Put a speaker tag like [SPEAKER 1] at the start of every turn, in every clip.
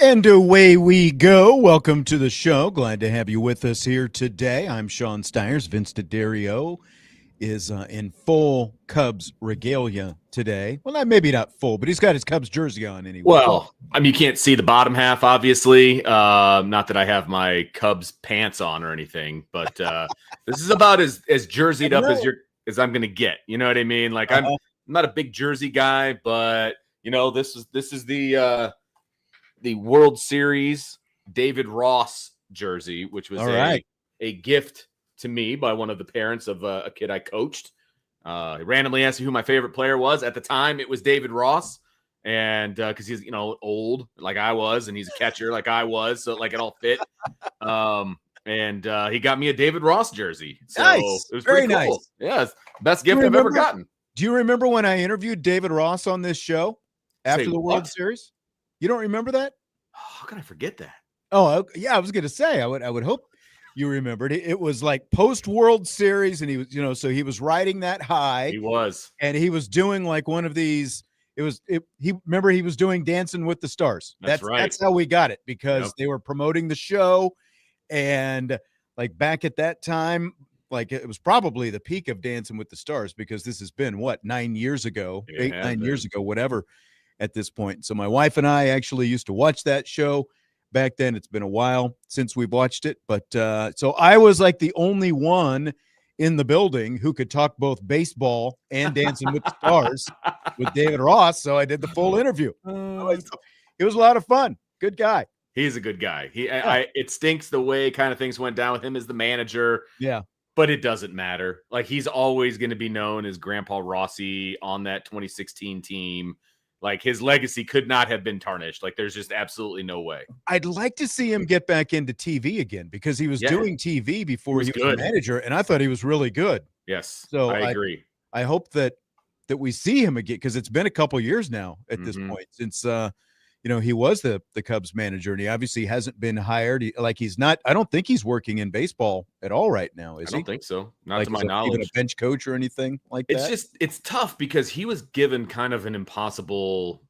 [SPEAKER 1] And away we go. Welcome to the show. Glad to have you with us here today. I'm Sean Stiers. Vince D'Addario is in full Cubs regalia today. Well, maybe not full, but he's got his Cubs jersey on anyway.
[SPEAKER 2] Well, I mean, you can't see the bottom half, obviously. Not that I have my Cubs pants on or anything, but this is about as jerseyed up as I'm going to get. You know what I mean? Like I'm not a big jersey guy, but this is the World Series David Ross jersey, which was a gift to me by one of the parents of a kid I coached. He randomly asked me who my favorite player was. At the time, it was David Ross. And because he's, old like I was, and he's a catcher like I was. So like it all fit. And he got me a David Ross jersey. So
[SPEAKER 1] nice.
[SPEAKER 2] It was
[SPEAKER 1] very
[SPEAKER 2] pretty cool.
[SPEAKER 1] Nice.
[SPEAKER 2] Yeah, it's the best gift I've ever gotten.
[SPEAKER 1] Do you remember when I interviewed David Ross on this show after the World Series? You don't remember that?
[SPEAKER 2] How can I forget that?
[SPEAKER 1] Oh, yeah. I was going to say, I would hope you remembered. It was like post World Series, and he was, so he was riding that high.
[SPEAKER 2] He was,
[SPEAKER 1] and he was doing like one of these. He was doing Dancing with the Stars.
[SPEAKER 2] That's right.
[SPEAKER 1] That's how we got it, because they were promoting the show, and like back at that time, like it was probably the peak of Dancing with the Stars, because this has been 9 years ago, 9 years ago, whatever. At this point. So my wife and I actually used to watch that show back then. It's been a while since we've watched it, but so I was like the only one in the building who could talk both baseball and Dancing with the Stars with David Ross. So I did the full interview. It was a lot of fun. Good guy.
[SPEAKER 2] He's a good guy. It stinks the way kind of things went down with him as the manager.
[SPEAKER 1] Yeah.
[SPEAKER 2] But it doesn't matter. Like he's always going to be known as Grandpa Rossi on that 2016 team. Like his legacy could not have been tarnished. Like there's just absolutely no way.
[SPEAKER 1] I'd like to see him get back into TV again, because he was doing TV before he was a manager, and I thought he was really good.
[SPEAKER 2] Yes,
[SPEAKER 1] so
[SPEAKER 2] I agree.
[SPEAKER 1] I hope that we see him again, because it's been a couple years now at this point since he was the Cubs manager, and he obviously hasn't been hired. He's not. I don't think he's working in baseball at all to my knowledge.
[SPEAKER 2] I don't think so. Not to my knowledge.
[SPEAKER 1] Even a bench coach or anything like that.
[SPEAKER 2] It's tough, because he was given kind of an impossible,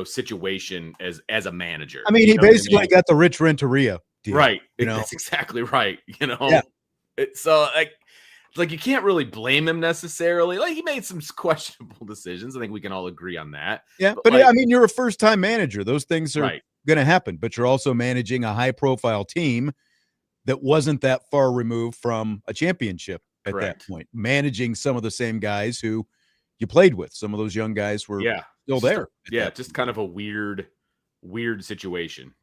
[SPEAKER 2] situation as a manager.
[SPEAKER 1] I mean, he basically got the Rich Renteria deal,
[SPEAKER 2] right? That's exactly right.
[SPEAKER 1] Yeah.
[SPEAKER 2] So like you can't really blame him necessarily. Like he made some questionable decisions. I think we can all agree on that.
[SPEAKER 1] Yeah, but I mean, you're a first-time manager. Those things are going to happen. But you're also managing a high-profile team that wasn't that far removed from a championship at that point. Managing some of the same guys who you played with. Some of those young guys were still there.
[SPEAKER 2] Yeah, just kind of a weird situation,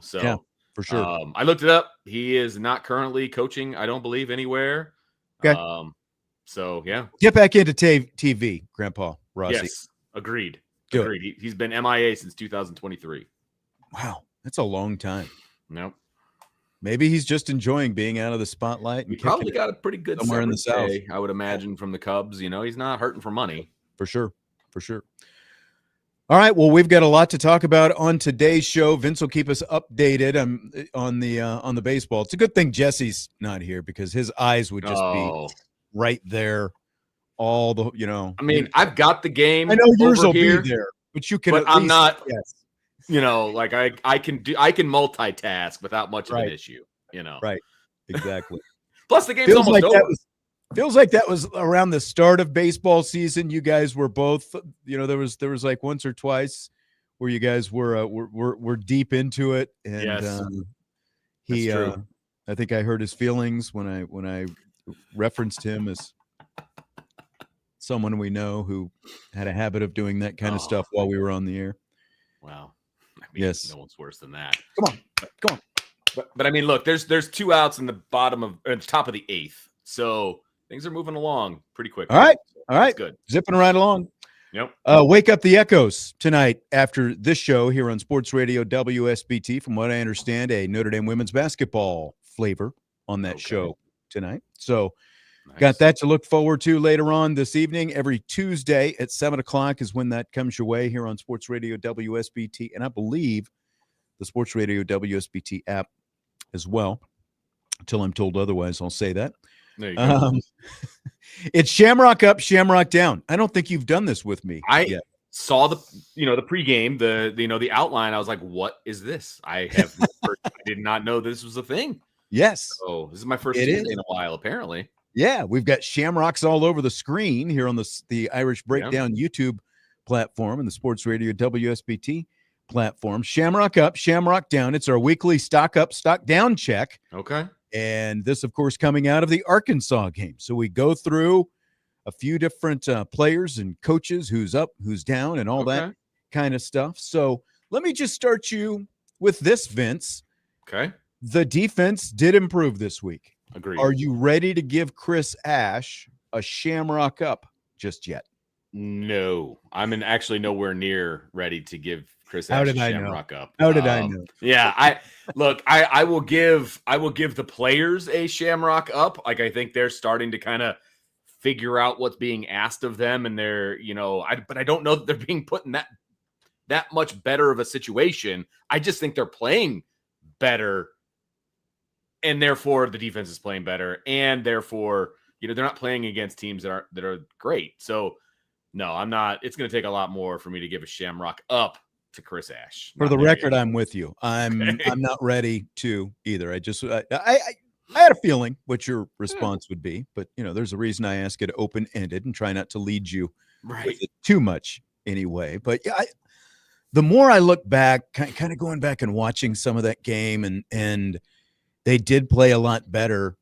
[SPEAKER 2] So
[SPEAKER 1] yeah, for sure.
[SPEAKER 2] I looked it up. He is not currently coaching, I don't believe, anywhere.
[SPEAKER 1] Okay.
[SPEAKER 2] So yeah,
[SPEAKER 1] get back into TV, Grandpa Rossi.
[SPEAKER 2] Yes, agreed.
[SPEAKER 1] Good.
[SPEAKER 2] Agreed. He's been MIA since 2023.
[SPEAKER 1] Wow, that's a long time.
[SPEAKER 2] Nope.
[SPEAKER 1] Maybe he's just enjoying being out of the spotlight. And
[SPEAKER 2] he probably got a pretty good
[SPEAKER 1] somewhere in the South,
[SPEAKER 2] I would imagine, from the Cubs. He's not hurting for money.
[SPEAKER 1] For sure. All right, well, we've got a lot to talk about on today's show. Vince will keep us updated on the baseball. It's a good thing Jesse's not here, because his eyes would just be right there. All the,
[SPEAKER 2] I mean, I've got the game.
[SPEAKER 1] I know yours will
[SPEAKER 2] here,
[SPEAKER 1] be there, but you can.
[SPEAKER 2] But I'm not.
[SPEAKER 1] Yes.
[SPEAKER 2] Like I can multitask without much of an issue.
[SPEAKER 1] Right. Exactly.
[SPEAKER 2] Plus, the game's almost over.
[SPEAKER 1] Feels like that was around the start of baseball season. You guys were both, there was like once or twice where you guys were deep into it, and
[SPEAKER 2] yes.
[SPEAKER 1] I think I hurt his feelings when I referenced him as someone we know who had a habit of doing that kind of stuff while we were on the air.
[SPEAKER 2] Wow. I mean,
[SPEAKER 1] yes.
[SPEAKER 2] No one's worse than that.
[SPEAKER 1] Come on.
[SPEAKER 2] But I mean, look, there's 2 outs in the top of the 8th, so things are moving along pretty quickly.
[SPEAKER 1] All right.
[SPEAKER 2] That's good.
[SPEAKER 1] Zipping right along.
[SPEAKER 2] Yep.
[SPEAKER 1] Wake up the Echoes tonight after this show here on Sports Radio WSBT. From what I understand, a Notre Dame women's basketball flavor on that show tonight. So got that to look forward to later on this evening. Every Tuesday at 7 o'clock is when that comes your way here on Sports Radio WSBT. And I believe the Sports Radio WSBT app as well. Until I'm told otherwise, I'll say that.
[SPEAKER 2] There you go.
[SPEAKER 1] It's Shamrock Up, Shamrock Down. I don't think you've done this with me yet.
[SPEAKER 2] saw the pregame, the outline. I was like, what is this? I did not know this was a thing.
[SPEAKER 1] Yes.
[SPEAKER 2] So this is my first Tuesday in a while, apparently.
[SPEAKER 1] Yeah, we've got Shamrocks all over the screen here on the Irish Breakdown YouTube platform and the Sports Radio WSBT platform. Shamrock Up, Shamrock Down. It's our weekly stock up, stock down check.
[SPEAKER 2] Okay.
[SPEAKER 1] And this, of course, coming out of the Arkansas game. So we go through a few different players and coaches, who's up, who's down, and all that kind of stuff. So let me just start you with this, Vince.
[SPEAKER 2] Okay.
[SPEAKER 1] The defense did improve this week.
[SPEAKER 2] Agreed.
[SPEAKER 1] Are you ready to give Chris Ash a Shamrock Up just yet?
[SPEAKER 2] No, I'm actually nowhere near ready to give Chris Ash a Shamrock Up.
[SPEAKER 1] How did I know?
[SPEAKER 2] Yeah, I will give the players a Shamrock Up. Like, I think they're starting to kind of figure out what's being asked of them, and they're, but I don't know that they're being put in that much better of a situation. I just think they're playing better. And therefore, the defense is playing better, and therefore, they're not playing against teams that are great. So, no, I'm not. It's going to take a lot more for me to give a Shamrock Up to Chris Ash.
[SPEAKER 1] For the record, I'm with you. I'm not ready to either. I had a feeling what your response would be, but there's a reason I ask it open-ended and try not to lead you with it too much anyway. But yeah, the more I look back, kind of going back and watching some of that game, and they did play a lot better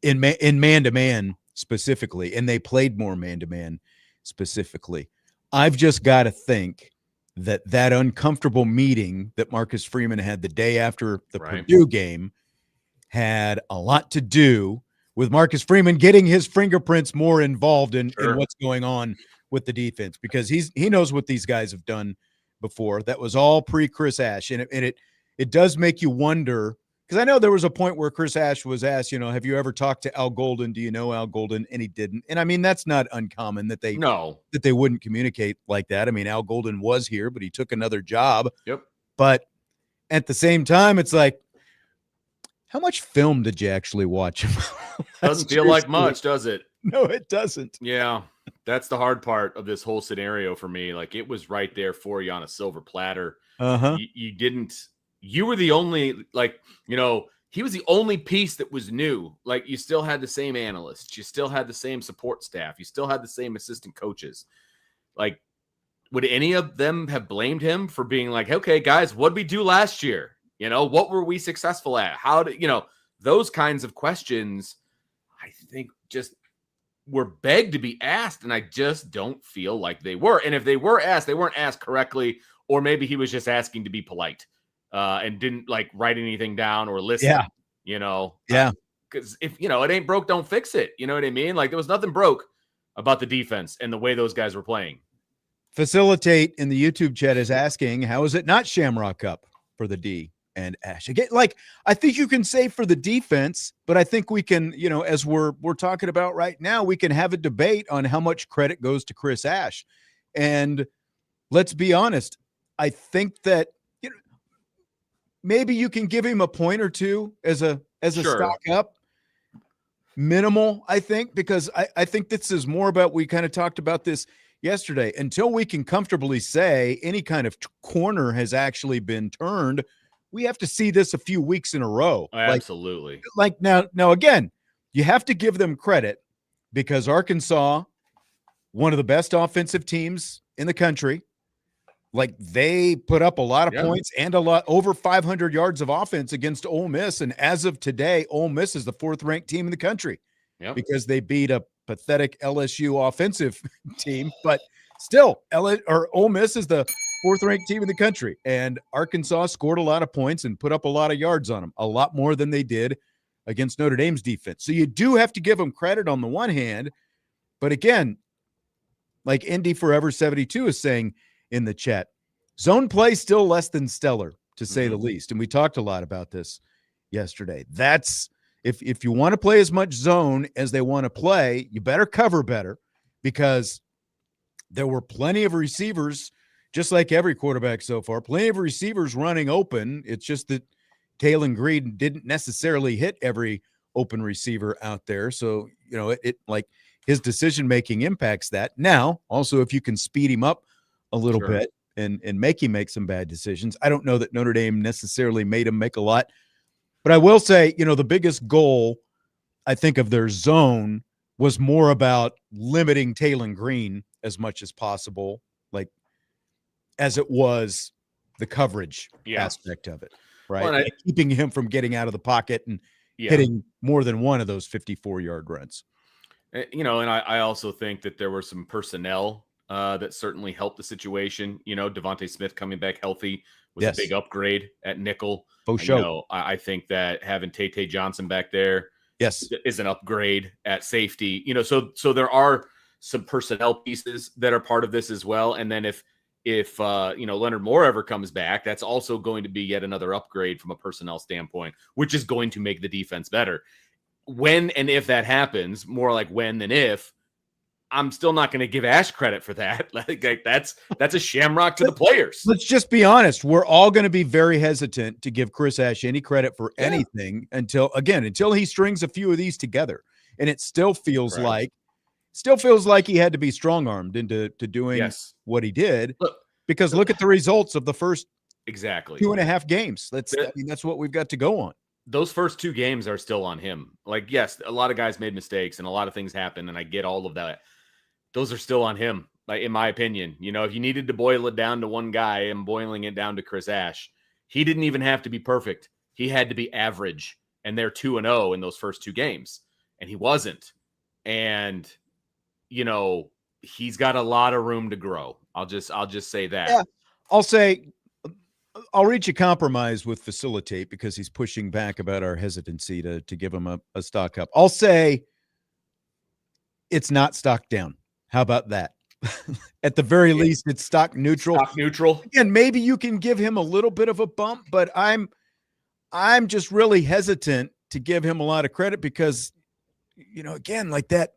[SPEAKER 1] in man-to-man specifically, and they played more man-to-man specifically. I've just got to think that uncomfortable meeting that Marcus Freeman had the day after the Purdue game had a lot to do with Marcus Freeman getting his fingerprints more involved in what's going on with the defense, because he knows what these guys have done before. That was all pre-Chris Ash, and it does make you wonder. Because I know there was a point where Chris Ash was asked, have you ever talked to Al Golden? Do you know Al Golden? And he didn't. And I mean, that's not uncommon that they wouldn't communicate like that. I mean, Al Golden was here, but he took another job.
[SPEAKER 2] Yep.
[SPEAKER 1] But at the same time, it's like, how much film did you actually watch?
[SPEAKER 2] Doesn't feel like much, does it?
[SPEAKER 1] No, it doesn't.
[SPEAKER 2] Yeah. That's the hard part of this whole scenario for me. Like, it was right there for you on a silver platter. You didn't. You were the only, he was the only piece that was new. Like, you still had the same analysts. You still had the same support staff. You still had the same assistant coaches. Like, would any of them have blamed him for being like, okay, guys, what did we do last year? What were we successful at? How did, those kinds of questions, I think, just were begged to be asked. And I just don't feel like they were. And if they were asked, they weren't asked correctly, or maybe he was just asking to be polite. And didn't write anything down or listen, because if it ain't broke, don't fix it. You know what I mean? Like, there was nothing broke about the defense and the way those guys were playing.
[SPEAKER 1] Facilitate in the YouTube chat is asking, how is it not Shamrock Up for the D and Ash? Again, I think you can say for the defense, but I think we can, as we're talking about right now, we can have a debate on how much credit goes to Chris Ash. And let's be honest, I think that maybe you can give him a point or two as a stock up. Minimal, I think, because I think this is more about, we kind of talked about this yesterday, until we can comfortably say any kind of corner has actually been turned, we have to see this a few weeks in a row.
[SPEAKER 2] Absolutely.
[SPEAKER 1] Now again, you have to give them credit, because Arkansas, one of the best offensive teams in the country, they put up a lot of points and over 500 yards of offense against Ole Miss. And as of today, Ole Miss is the 4th ranked team in the country because they beat a pathetic LSU offensive team. But still, Ole Miss is the 4th ranked team in the country. And Arkansas scored a lot of points and put up a lot of yards on them, a lot more than they did against Notre Dame's defense. So you do have to give them credit on the one hand. But again, like Indy Forever 72 is saying in the chat, zone play still less than stellar, to say the least. And we talked a lot about this yesterday. That's if you want to play as much zone as they want to play, you better cover better, because there were plenty of receivers, just like every quarterback so far, plenty of receivers running open. It's just that Kalen Green didn't necessarily hit every open receiver out there. So, it his decision-making impacts that. Now, also, if you can speed him up a little bit and make him make some bad decisions. I don't know that Notre Dame necessarily made him make a lot, but I will say, the biggest goal, I think, of their zone was more about limiting Taylon Green as much as possible, like as it was the coverage aspect of it, right?
[SPEAKER 2] Well,
[SPEAKER 1] like keeping him from getting out of the pocket and hitting more than one of those 54-yard runs.
[SPEAKER 2] And I also think that there were some personnel that certainly helped the situation. Devontae Smith coming back healthy was a big upgrade at nickel. I think that having Tay Johnson back there is an upgrade at safety. So there are some personnel pieces that are part of this as well. And then if Leonard Moore ever comes back, that's also going to be yet another upgrade from a personnel standpoint, which is going to make the defense better. When and if that happens, more like when than if, I'm still not going to give Ash credit for that. Like that's a shamrock to the players.
[SPEAKER 1] Let's just be honest. We're all going to be very hesitant to give Chris Ash any credit for anything until he strings a few of these together. And it still feels like he had to be strong-armed into doing what he did. Because look at the results of the first 2.5 games. That's what we've got to go on.
[SPEAKER 2] Those first 2 games are still on him. Like, yes, a lot of guys made mistakes and a lot of things happened, and I get all of that. Those are still on him, like, in my opinion. If you needed to boil it down to one guy, I'm boiling it down to Chris Ash. He didn't even have to be perfect. He had to be average, and they're 2-0 in those first 2 games, and he wasn't. And, he's got a lot of room to grow. I'll just say that.
[SPEAKER 1] Yeah. I'll reach a compromise with Facilitate because he's pushing back about our hesitancy to give him a stock up. I'll say it's not stock down. How about that? At the very least, it's stock neutral.
[SPEAKER 2] Stock neutral.
[SPEAKER 1] And maybe you can give him a little bit of a bump, but I'm just really hesitant to give him a lot of credit because, again, like that,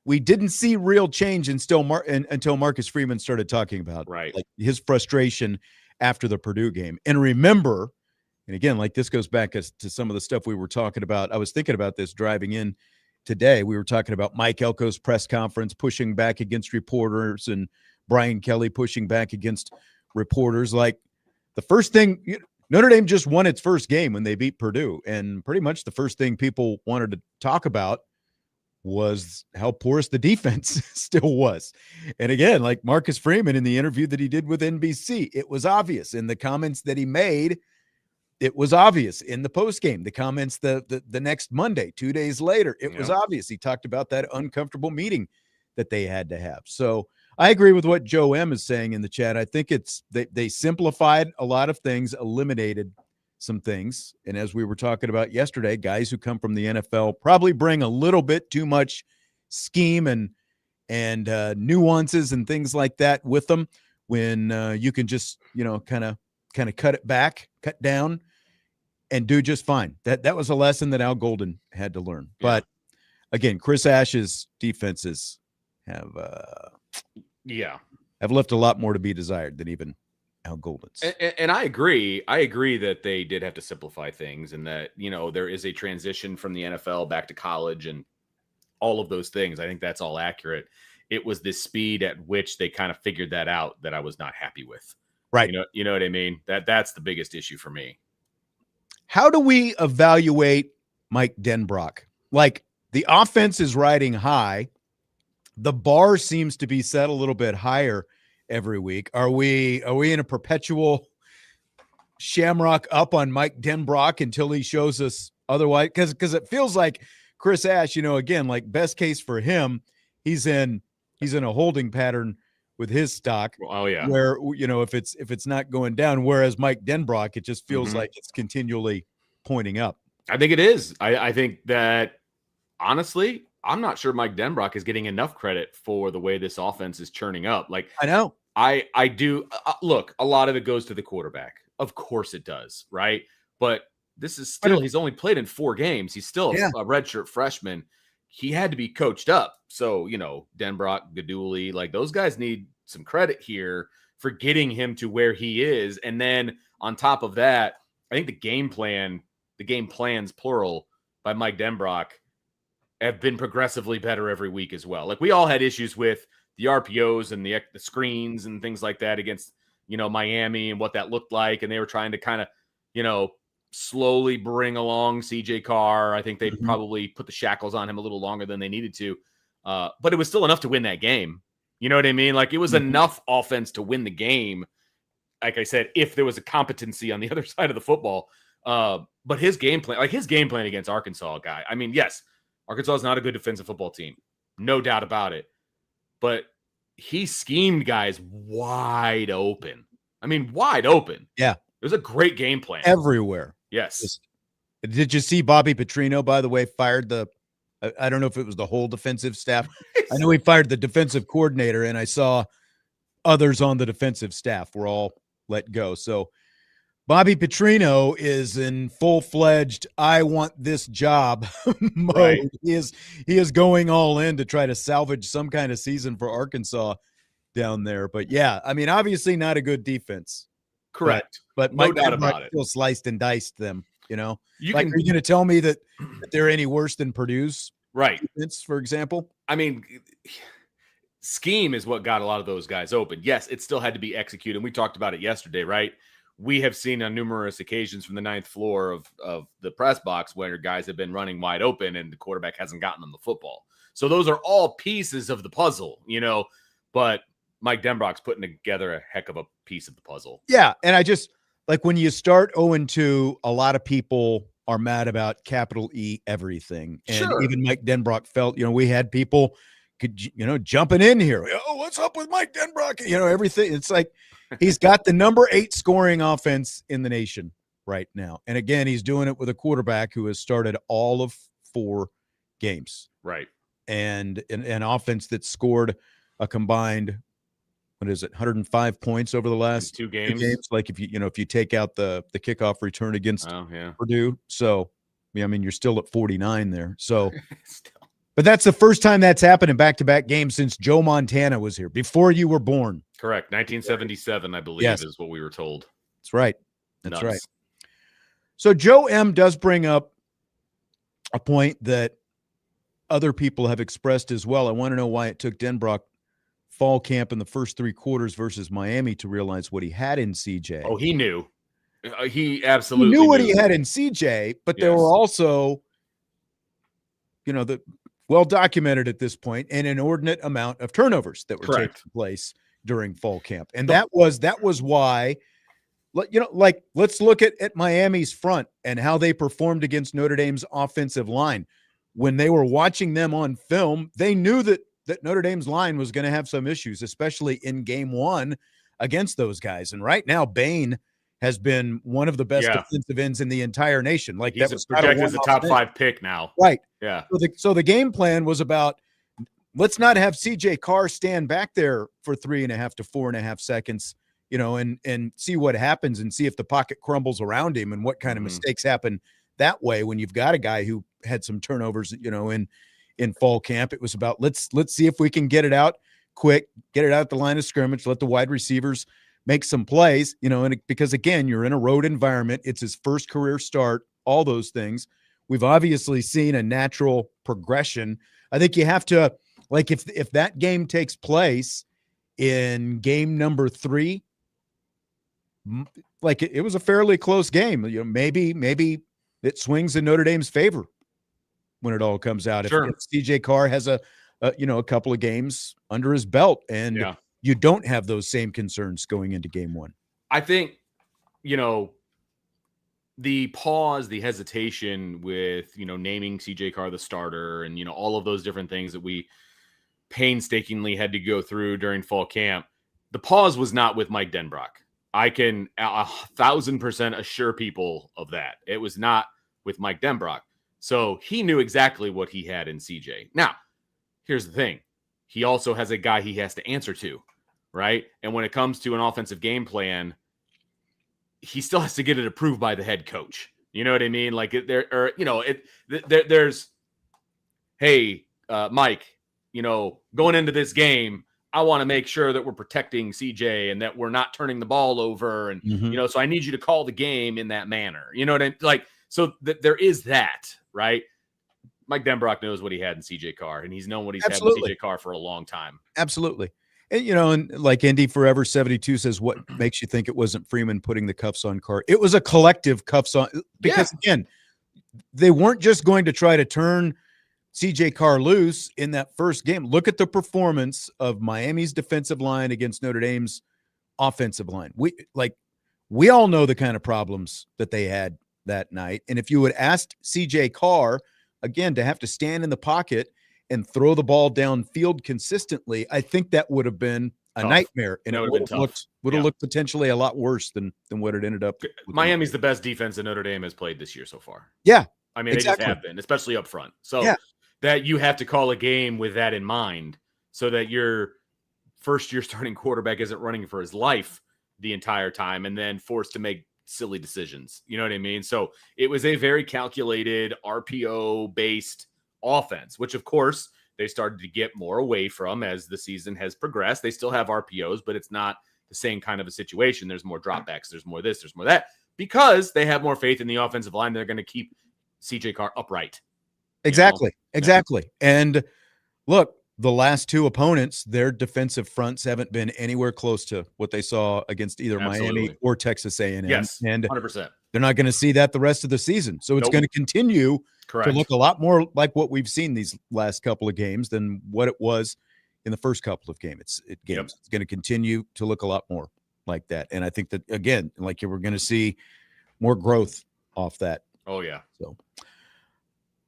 [SPEAKER 1] we didn't see real change until Marcus Freeman started talking about like his frustration after the Purdue game. And remember, and again, like this goes back to some of the stuff we were talking about. I was thinking about this driving in today. We were talking about Mike Elko's press conference pushing back against reporters and Brian Kelly pushing back against reporters. Like the first thing, Notre Dame just won its first game when they beat Purdue. And pretty much the first thing people wanted to talk about was how porous the defense still was. And again, like Marcus Freeman in the interview that he did with NBC, it was obvious in the comments that he made. It was obvious in the postgame, the comments the next Monday, 2 days later, it was obvious. He talked about that uncomfortable meeting that they had to have. So I agree with what Joe M is saying in the chat. I think they simplified a lot of things, eliminated some things. And as we were talking about yesterday, guys who come from the NFL probably bring a little bit too much scheme and nuances and things like that with them when you can just, kind of cut it back, cut down and do just fine. That was a lesson that Al Golden had to learn. Yeah. But again, Chris Ash's defenses have left a lot more to be desired than even Al Golden's.
[SPEAKER 2] And I agree. I agree that they did have to simplify things and that, there is a transition from the NFL back to college and all of those things. I think that's all accurate. It was the speed at which they kind of figured that out that I was not happy with.
[SPEAKER 1] Right.
[SPEAKER 2] You know what I mean? That's the biggest issue for me.
[SPEAKER 1] How do we evaluate Mike Denbrock? Like the offense is riding high. The bar seems to be set a little bit higher every week. Are we in a perpetual Shamrock Up on Mike Denbrock until he shows us otherwise? Because it feels like Chris Ash, again, like best case for him, he's in a holding pattern with his stock.
[SPEAKER 2] Oh yeah.
[SPEAKER 1] Where, if it's not going down, whereas Mike Denbrock, it just feels like it's continually pointing up.
[SPEAKER 2] I think it is. I think that honestly, I'm not sure Mike Denbrock is getting enough credit for the way this offense is churning up. Like
[SPEAKER 1] I know.
[SPEAKER 2] I do look, a lot of it goes to the quarterback. Of course it does, right? But this is still, he's only played in 4 games. He's still a redshirt freshman. He had to be coached up. So, Denbrock, Gaduli, like those guys need some credit here for getting him to where he is. And then on top of that, I think the game plans, plural, by Mike Denbrock have been progressively better every week as well. Like we all had issues with the RPOs and the screens and things like that against, Miami and what that looked like. And they were trying to kind of, slowly bring along CJ Carr. I think they probably put the shackles on him a little longer than they needed to. But it was still enough to win that game. You know what I mean? Like, it was enough offense to win the game. Like I said, if there was a competency on the other side of the football. But his game plan against Arkansas, guy. I mean, yes, Arkansas is not a good defensive football team. No doubt about it. But he schemed guys wide open. I mean, wide open.
[SPEAKER 1] Yeah.
[SPEAKER 2] It was a great game plan.
[SPEAKER 1] Everywhere.
[SPEAKER 2] Yes.
[SPEAKER 1] Did you see Bobby Petrino, by the way, fired I don't know if it was the whole defensive staff. I know he fired the defensive coordinator, and I saw others on the defensive staff were all let go. So Bobby Petrino is in full-fledged, I want this job mode. Right. He is going all in to try to salvage some kind of season for Arkansas down there. But yeah, I mean, obviously not a good defense.
[SPEAKER 2] Correct.
[SPEAKER 1] But
[SPEAKER 2] no doubt about it.
[SPEAKER 1] Still sliced and diced them,
[SPEAKER 2] are you
[SPEAKER 1] going to tell me that they're any worse than Purdue's defense, for example?
[SPEAKER 2] I mean, scheme is what got a lot of those guys open. Yes, it still had to be executed. And we talked about it yesterday, right? We have seen on numerous occasions from the ninth floor of the press box where guys have been running wide open and the quarterback hasn't gotten them the football. So those are all pieces of the puzzle, but Mike Denbrock's putting together a heck of a piece of the puzzle.
[SPEAKER 1] Yeah, and I just, like, when you start 0-2, a lot of people are mad about capital E everything. And even Mike Denbrock felt, we had people, jumping in here. Oh, what's up with Mike Denbrock? Everything. It's like he's got the number 8 scoring offense in the nation right now. And again, he's doing it with a quarterback who has started all of 4 games.
[SPEAKER 2] Right.
[SPEAKER 1] And an offense that scored a combined, 105 points over the last
[SPEAKER 2] 2 games.
[SPEAKER 1] Like if you take out the kickoff return against Purdue. So, I mean, you're still at 49 there. So, but that's the first time that's happened in back-to-back games since Joe Montana was here, before you were born.
[SPEAKER 2] Correct. 1977, I believe, is what we were told.
[SPEAKER 1] That's right. That's right. So Joe M. does bring up a point that other people have expressed as well. I want to know why it took Denbrock fall camp in the first 3 quarters versus Miami to realize what he had in CJ.
[SPEAKER 2] Oh, he knew. He absolutely
[SPEAKER 1] knew what he had in CJ, but there were also, the well documented at this point, an inordinate amount of turnovers that were taking place during fall camp. And that was why, let's look at Miami's front and how they performed against Notre Dame's offensive line. When they were watching them on film, they knew that Notre Dame's line was going to have some issues, especially in game 1 against those guys. And right now, Bain has been one of the best defensive ends in the entire nation. Like,
[SPEAKER 2] he's
[SPEAKER 1] that was
[SPEAKER 2] projected as a top 5 pick now.
[SPEAKER 1] Right.
[SPEAKER 2] Yeah.
[SPEAKER 1] So the game plan was about, let's not have CJ Carr stand back there for 3.5 to 4.5 seconds, and see what happens and see if the pocket crumbles around him and what kind of mistakes happen that way when you've got a guy who had some turnovers, in fall camp. It was about, let's see if we can get it out quick, get it out the line of scrimmage, let the wide receivers make some plays, because again, you're in a road environment. It's his first career start, all those things. We've obviously seen a natural progression. I think you have to, like, if that game takes place in game number 3, like, it was a fairly close game. Maybe it swings in Notre Dame's favor when it all comes out. If CJ Carr has a couple of games under his belt and you don't have those same concerns going into game 1.
[SPEAKER 2] I think, the pause, the hesitation with, naming CJ Carr the starter and, all of those different things that we painstakingly had to go through during fall camp, the pause was not with Mike Denbrock. I can 1,000% assure people of that. It was not with Mike Denbrock. So he knew exactly what he had in CJ. Now, here's the thing. He also has a guy he has to answer to, right? And when it comes to an offensive game plan, he still has to get it approved by the head coach. You know what I mean? Like, there's, hey, Mike, going into this game, I want to make sure that we're protecting CJ and that we're not turning the ball over. And, so I need you to call the game in that manner. You know what I mean? Like, so there is that, right? Mike Denbrock knows what he had in CJ Carr, and he's known what he's had in CJ Carr for a long time.
[SPEAKER 1] Absolutely. And, and like Indy Forever 72 says, what makes you think it wasn't Freeman putting the cuffs on Carr? It was a collective cuffs on, because again, they weren't just going to try to turn CJ Carr loose in that first game. Look at the performance of Miami's defensive line against Notre Dame's offensive line. We all know the kind of problems that they had that night. And if you had asked CJ Carr, again, to have to stand in the pocket and throw the ball downfield consistently, I think that would have been a nightmare, and it would have looked potentially a lot worse than what it ended up.
[SPEAKER 2] Miami's the best defense that Notre Dame has played this year so far.
[SPEAKER 1] Yeah,
[SPEAKER 2] I mean, they just have been, especially up front. So that you have to call a game with that in mind, so that your first-year starting quarterback isn't running for his life the entire time and then forced to make silly decisions. You know what I mean? So it was a very calculated RPO-based offense, which of course they started to get more away from as the season has progressed. They still have RPOs, but it's not the same kind of a situation. There's more dropbacks. There's more this, there's more that, because they have more faith in the offensive line. They're going to keep CJ Carr upright.
[SPEAKER 1] Exactly. And look, the last two opponents, their defensive fronts haven't been anywhere close to what they saw against either Miami or Texas A&M.
[SPEAKER 2] Yes,
[SPEAKER 1] and
[SPEAKER 2] 100%.
[SPEAKER 1] They're not going to see that the rest of the season. So it's going to continue to look a lot more like what we've seen these last couple of games than what it was in the first couple of games. It's going to continue to look a lot more like that. And I think that, again, like we're going to see more growth off that.
[SPEAKER 2] Oh, yeah.
[SPEAKER 1] So,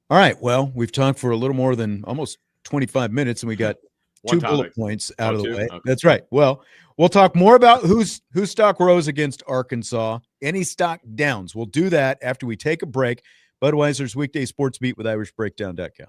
[SPEAKER 1] all right. Well, we've talked for a little more than almost 25 minutes, and we got two bullet points out of the way. Okay. That's right. Well, we'll talk more about whose stock rose against Arkansas, any stock downs. We'll do that after we take a break. Budweiser's Weekday Sports Beat with IrishBreakdown.com.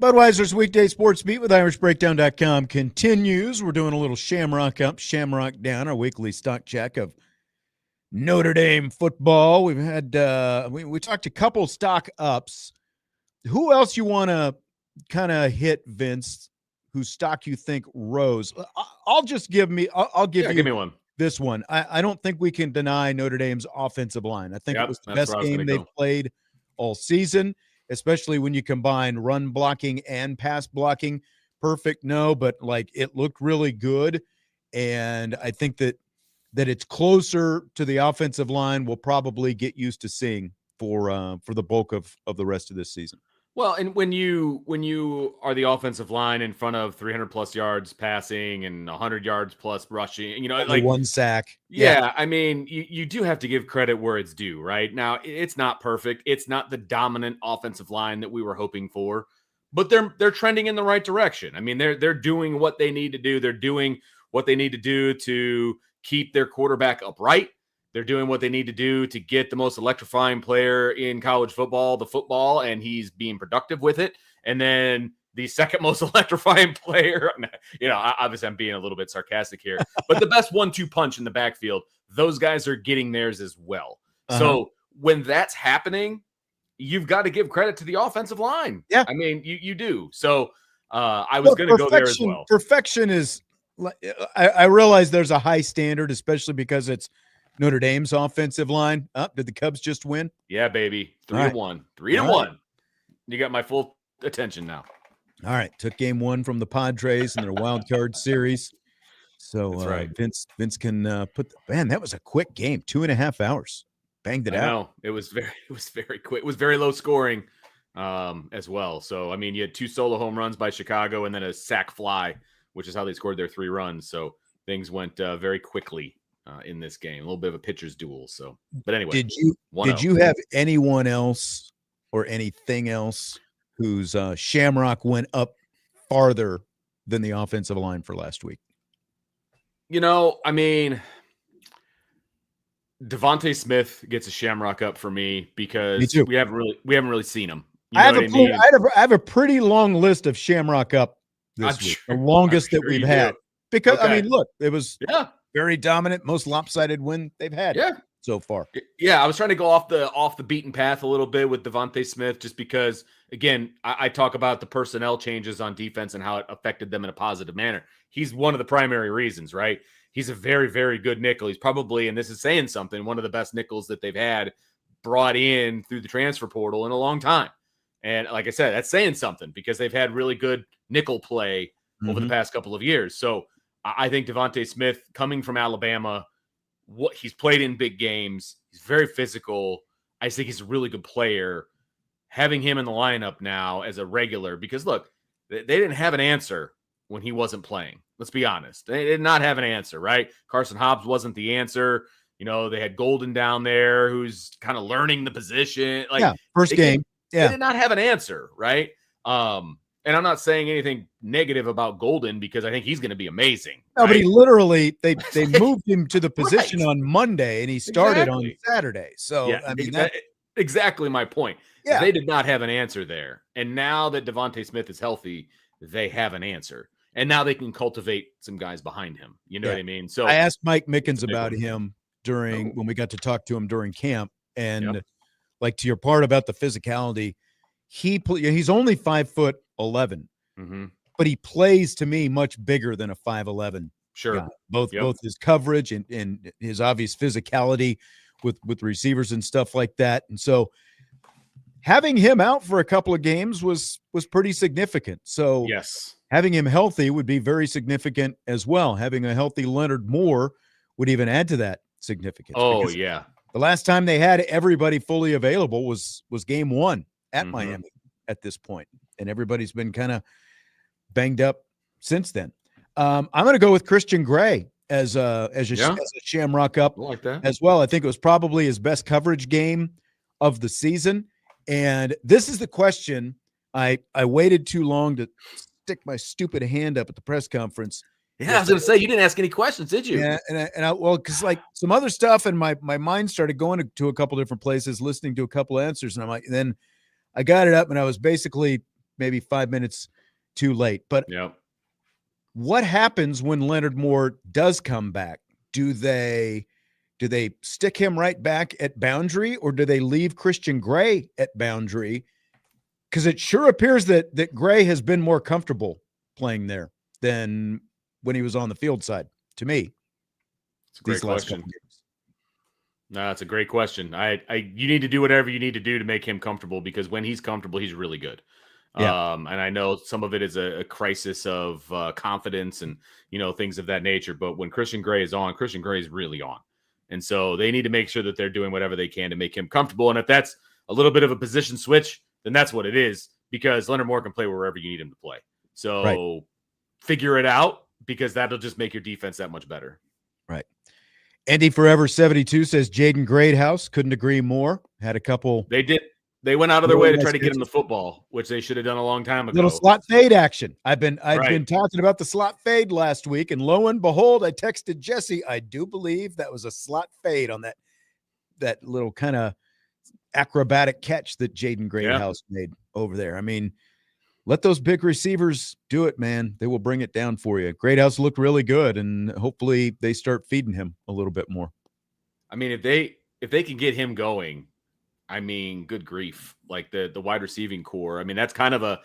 [SPEAKER 1] Budweiser's weekday sports beat with IrishBreakdown.com continues. We're doing a little Shamrock Up, Shamrock Down, our weekly stock check of Notre Dame football. We've had we talked a couple stock ups. Who else you want to kind of hit, Vince? Whose stock you think rose? I'll just give me. I'll give you.
[SPEAKER 2] Give me one.
[SPEAKER 1] This one. I don't think we can deny Notre Dame's offensive line. I think it was the best game they've played all season, especially when you combine run blocking and pass blocking. Perfect, no, but like it looked really good. And I think that it's closer to the offensive line we'll probably get used to seeing for the bulk of the rest of this season.
[SPEAKER 2] Well, and when you are the offensive line in front of 300 plus yards passing and 100 yards plus rushing, like
[SPEAKER 1] one sack.
[SPEAKER 2] Yeah, I mean, you do have to give credit where it's due, right? Now, it's not perfect. It's not the dominant offensive line that we were hoping for, but they're trending in the right direction. I mean, they're doing what they need to do. They're doing what they need to do to keep their quarterback upright. They're doing what they need to do to get the most electrifying player in college football, the football, and he's being productive with it. And then the second most electrifying player, obviously I'm being a little bit sarcastic here, but the best 1-2 punch in the backfield, those guys are getting theirs as well. Uh-huh. So when that's happening, you've got to give credit to the offensive line.
[SPEAKER 1] Yeah.
[SPEAKER 2] I mean, you do. So I was going to go there as well.
[SPEAKER 1] Perfection is, I realize there's a high standard, especially because it's Notre Dame's offensive line. Did the Cubs just win?
[SPEAKER 2] Yeah, baby. 3-1. 3-1. You got my full attention now.
[SPEAKER 1] All right. Took game one from the Padres in their wild card series. So
[SPEAKER 2] that's right.
[SPEAKER 1] Vince can man, that was a quick game. 2.5 hours. Banged it out.
[SPEAKER 2] No, it was very quick. It was very low scoring as well. So, I mean, you had 2 solo home runs by Chicago and then a sac fly, which is how they scored their 3 runs. So things went very quickly in this game. A little bit of a pitcher's duel. So, but anyway,
[SPEAKER 1] did you have anyone else or anything else whose Shamrock went up farther than the offensive line for last week?
[SPEAKER 2] I mean, Devontae Smith gets a Shamrock up for me because we haven't really seen him.
[SPEAKER 1] I have a pretty long list of Shamrock up this week, the longest that we've had. Because I mean, look, it was very dominant, most lopsided win they've had so far.
[SPEAKER 2] Yeah, I was trying to go off the beaten path a little bit with Devontae Smith, just because, again, I talk about the personnel changes on defense and how it affected them in a positive manner. He's one of the primary reasons, right? He's a very, very good nickel. He's probably, and this is saying something, one of the best nickels that they've had brought in through the transfer portal in a long time. And like I said, that's saying something because they've had really good nickel play over the past couple of years. So I think Devontae Smith, coming from Alabama, he's played in big games. He's very physical. I think he's a really good player. Having him in the lineup now as a regular, because look, they didn't have an answer when he wasn't playing. Let's be honest. They did not have an answer, right? Carson Hobbs wasn't the answer. They had Golden down there who's kind of learning the position.
[SPEAKER 1] First game.
[SPEAKER 2] They did not have an answer, right? And I'm not saying anything negative about Golden because I think he's going to be amazing.
[SPEAKER 1] No, right? But he literally, they moved him to the position on Monday and he started on Saturday. So,
[SPEAKER 2] I mean, that's exactly my point. Yeah. They did not have an answer there. And now that Devontae Smith is healthy, they have an answer. And now they can cultivate some guys behind him. You know what I mean? So
[SPEAKER 1] I asked Mike Mickens about him when we got to talk to him during camp. And like to your part about the physicality, he's only 5'11", but he plays to me much bigger than a 5'11".
[SPEAKER 2] Sure,
[SPEAKER 1] guy. Both his coverage and his obvious physicality with receivers and stuff like that. And so having him out for a couple of games was pretty significant. So having him healthy would be very significant as well. Having a healthy Leonard Moore would even add to that significance.
[SPEAKER 2] Oh yeah.
[SPEAKER 1] The last time they had everybody fully available was game 1 at Miami at this point, and everybody's been kind of banged up since then. I'm going to go with Christian Gray as a Shamrock up
[SPEAKER 2] like that
[SPEAKER 1] as well. I think it was probably his best coverage game of the season. And this is the question. I waited too long to stick my stupid hand up at the press conference.
[SPEAKER 2] Yeah, I was going to say, you didn't ask any questions, did you?
[SPEAKER 1] Yeah, because like some other stuff, and my mind started going to a couple different places, listening to a couple answers, and I'm like, then I got it up, and I was basically maybe 5 minutes too late. But
[SPEAKER 2] yeah.
[SPEAKER 1] what happens when Leonard Moore does come back? Do they stick him right back at boundary, or do they leave Christian Gray at boundary? Because it sure appears that Gray has been more comfortable playing there than when he was on the field side, to me.
[SPEAKER 2] It's a great question. No, that's a great question. You need to do whatever you need to do to make him comfortable, because when he's comfortable, he's really good.
[SPEAKER 1] Yeah.
[SPEAKER 2] And I know some of it is a crisis of confidence and, things of that nature. But when Christian Gray is on, Christian Gray is really on. And so they need to make sure that they're doing whatever they can to make him comfortable. And if that's a little bit of a position switch, then that's what it is, because Leonard Moore can play wherever you need him to play. So Figure it out, because that'll just make your defense that much better.
[SPEAKER 1] Right. Andy Forever 72 says Jaden Greathouse. Couldn't agree more. Had a couple.
[SPEAKER 2] They did. They went out of their way to try to get him the football, which they should have done a long time ago.
[SPEAKER 1] Little slot fade action. I've been talking about the slot fade last week, and lo and behold, I texted Jesse. I do believe that was a slot fade on that little kind of acrobatic catch that Jaden Greathouse made over there. I mean, let those big receivers do it, man. They will bring it down for you. Greathouse looked really good, and hopefully they start feeding him a little bit more.
[SPEAKER 2] I mean, if they can get him going, I mean, good grief. Like the wide receiving core. I mean, that's kind of a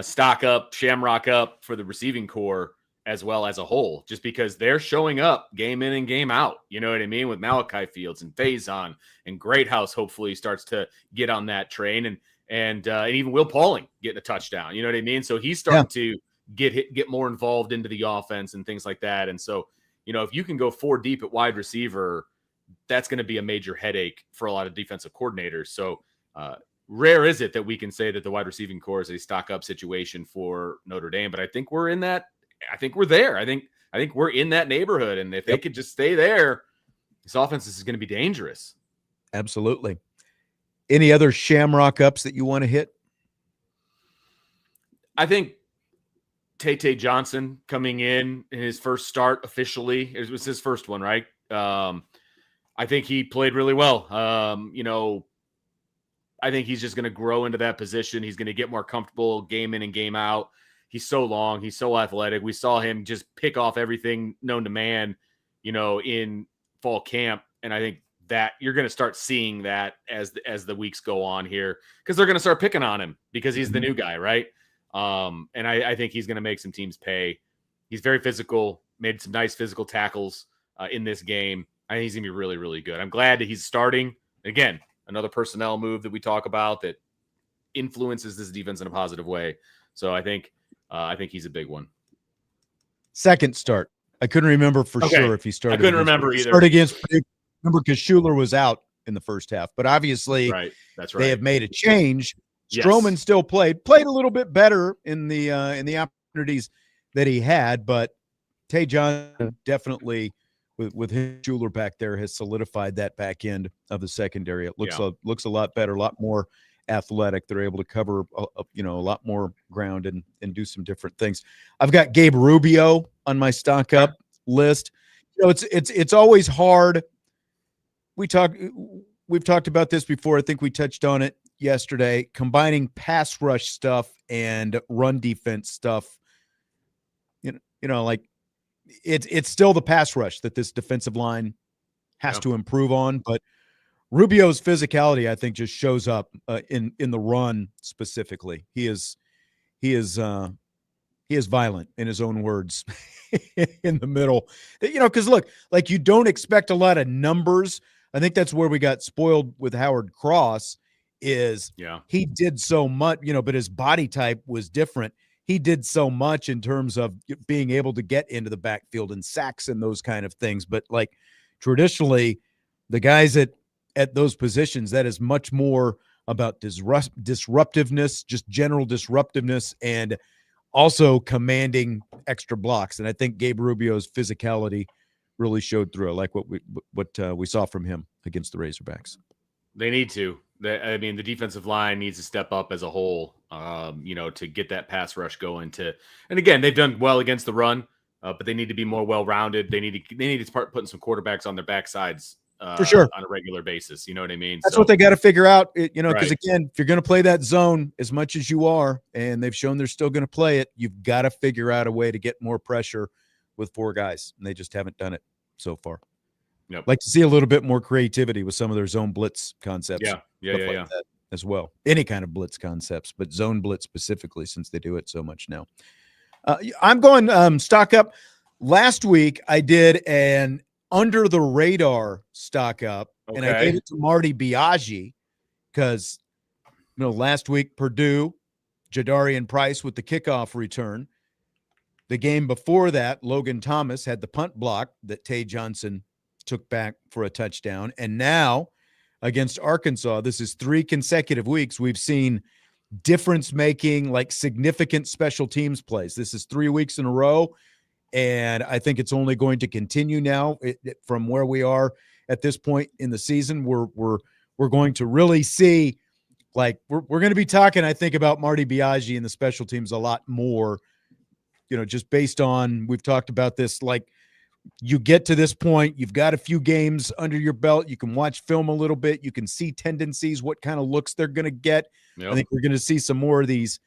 [SPEAKER 2] stock up, Shamrock Up for the receiving core as well as a whole, just because they're showing up game in and game out. You know what I mean? With Malachi Fields and Faison, and Greathouse hopefully starts to get on that train, and even Will Pauling getting a touchdown. You know what I mean? So he's starting to get more involved into the offense and things like that. And so, if you can go 4 deep at wide receiver, that's going to be a major headache for a lot of defensive coordinators. So rare is it that we can say that the wide receiving core is a stock up situation for Notre Dame, but I think we're in that. I think we're there. I think we're in that neighborhood. And if they could just stay there, this offense is going to be dangerous.
[SPEAKER 1] Absolutely. Any other Shamrock ups that you want to hit?
[SPEAKER 2] I think Tay Johnson coming in his first start officially. It was his first one, right? I think he played really well. I think he's just going to grow into that position. He's going to get more comfortable game in and game out. He's so long. He's so athletic. We saw him just pick off everything known to man, in fall camp. And I think that you're going to start seeing that as the weeks go on here, because they're going to start picking on him because he's the new guy, right? And I think he's going to make some teams pay. He's very physical, made some nice physical tackles in this game. I think he's going to be really, really good. I'm glad that he's starting. Again, another personnel move that we talk about that influences this defense in a positive way. So I think he's a big one.
[SPEAKER 1] Second start. I couldn't remember for sure if he started.
[SPEAKER 2] I couldn't remember either.
[SPEAKER 1] Started against Purdue. Remember, because Schuler was out in the first half, but obviously
[SPEAKER 2] that's right.
[SPEAKER 1] They have made a change. Stroman still played a little bit better in the opportunities that he had, but Tay Johnson definitely with his Schuler back there has solidified that back end of the secondary. It looks a lot better, a lot more athletic. They're able to cover a lot more ground and do some different things. I've got Gabe Rubio on my stock up list. It's always hard. We've talked about this before. I think we touched on it yesterday, combining pass rush stuff and run defense stuff. Like it's still the pass rush that this defensive line has to improve on, but Rubio's physicality, I think, just shows up in the run specifically. He is violent, in his own words, in the middle. Because look, like, you don't expect a lot of numbers. I think that's where we got spoiled with Howard Cross. He did so much, but his body type was different. He did so much in terms of being able to get into the backfield and sacks and those kind of things. But like traditionally, the guys at those positions, that is much more about disruptiveness, just general disruptiveness, and also commanding extra blocks. And I think Gabe Rubio's physicality really showed through. I like what we saw from him against the Razorbacks.
[SPEAKER 2] They need to. The defensive line needs to step up as a whole, to get that pass rush going. And again, they've done well against the run, but they need to be more well-rounded. They need to start putting some quarterbacks on their backsides
[SPEAKER 1] for sure
[SPEAKER 2] on a regular basis. You know what I mean?
[SPEAKER 1] That's what they got to figure out, because
[SPEAKER 2] Right.
[SPEAKER 1] again, if you're going to play that zone as much as you are, and they've shown they're still going to play it, you've got to figure out a way to get more pressure with 4 guys, and they just haven't done it so far.
[SPEAKER 2] Yep.
[SPEAKER 1] Like to see a little bit more creativity with some of their zone blitz concepts.
[SPEAKER 2] Yeah.
[SPEAKER 1] That as well. Any kind of blitz concepts, but zone blitz specifically, since they do it so much now. I'm going stock up. Last week, I did an under the radar stock up, and I gave it to Marty Biaggi because, last week, Purdue, Jadarian Price with the kickoff return. The game before that, Logan Thomas had the punt block that Tay Johnson took back for a touchdown. And now against Arkansas, this is 3 consecutive weeks, we've seen difference-making, like significant special teams plays. This is 3 weeks in a row, and I think it's only going to continue now from where we are at this point in the season. We're going to really see, like, we're going to be talking, I think, about Marty Biaggi and the special teams a lot more, just based on, we've talked about this, like, you get to this point, you've got a few games under your belt, you can watch film a little bit, you can see tendencies, what kind of looks they're going to get. Yep. I think we're going to see some more of these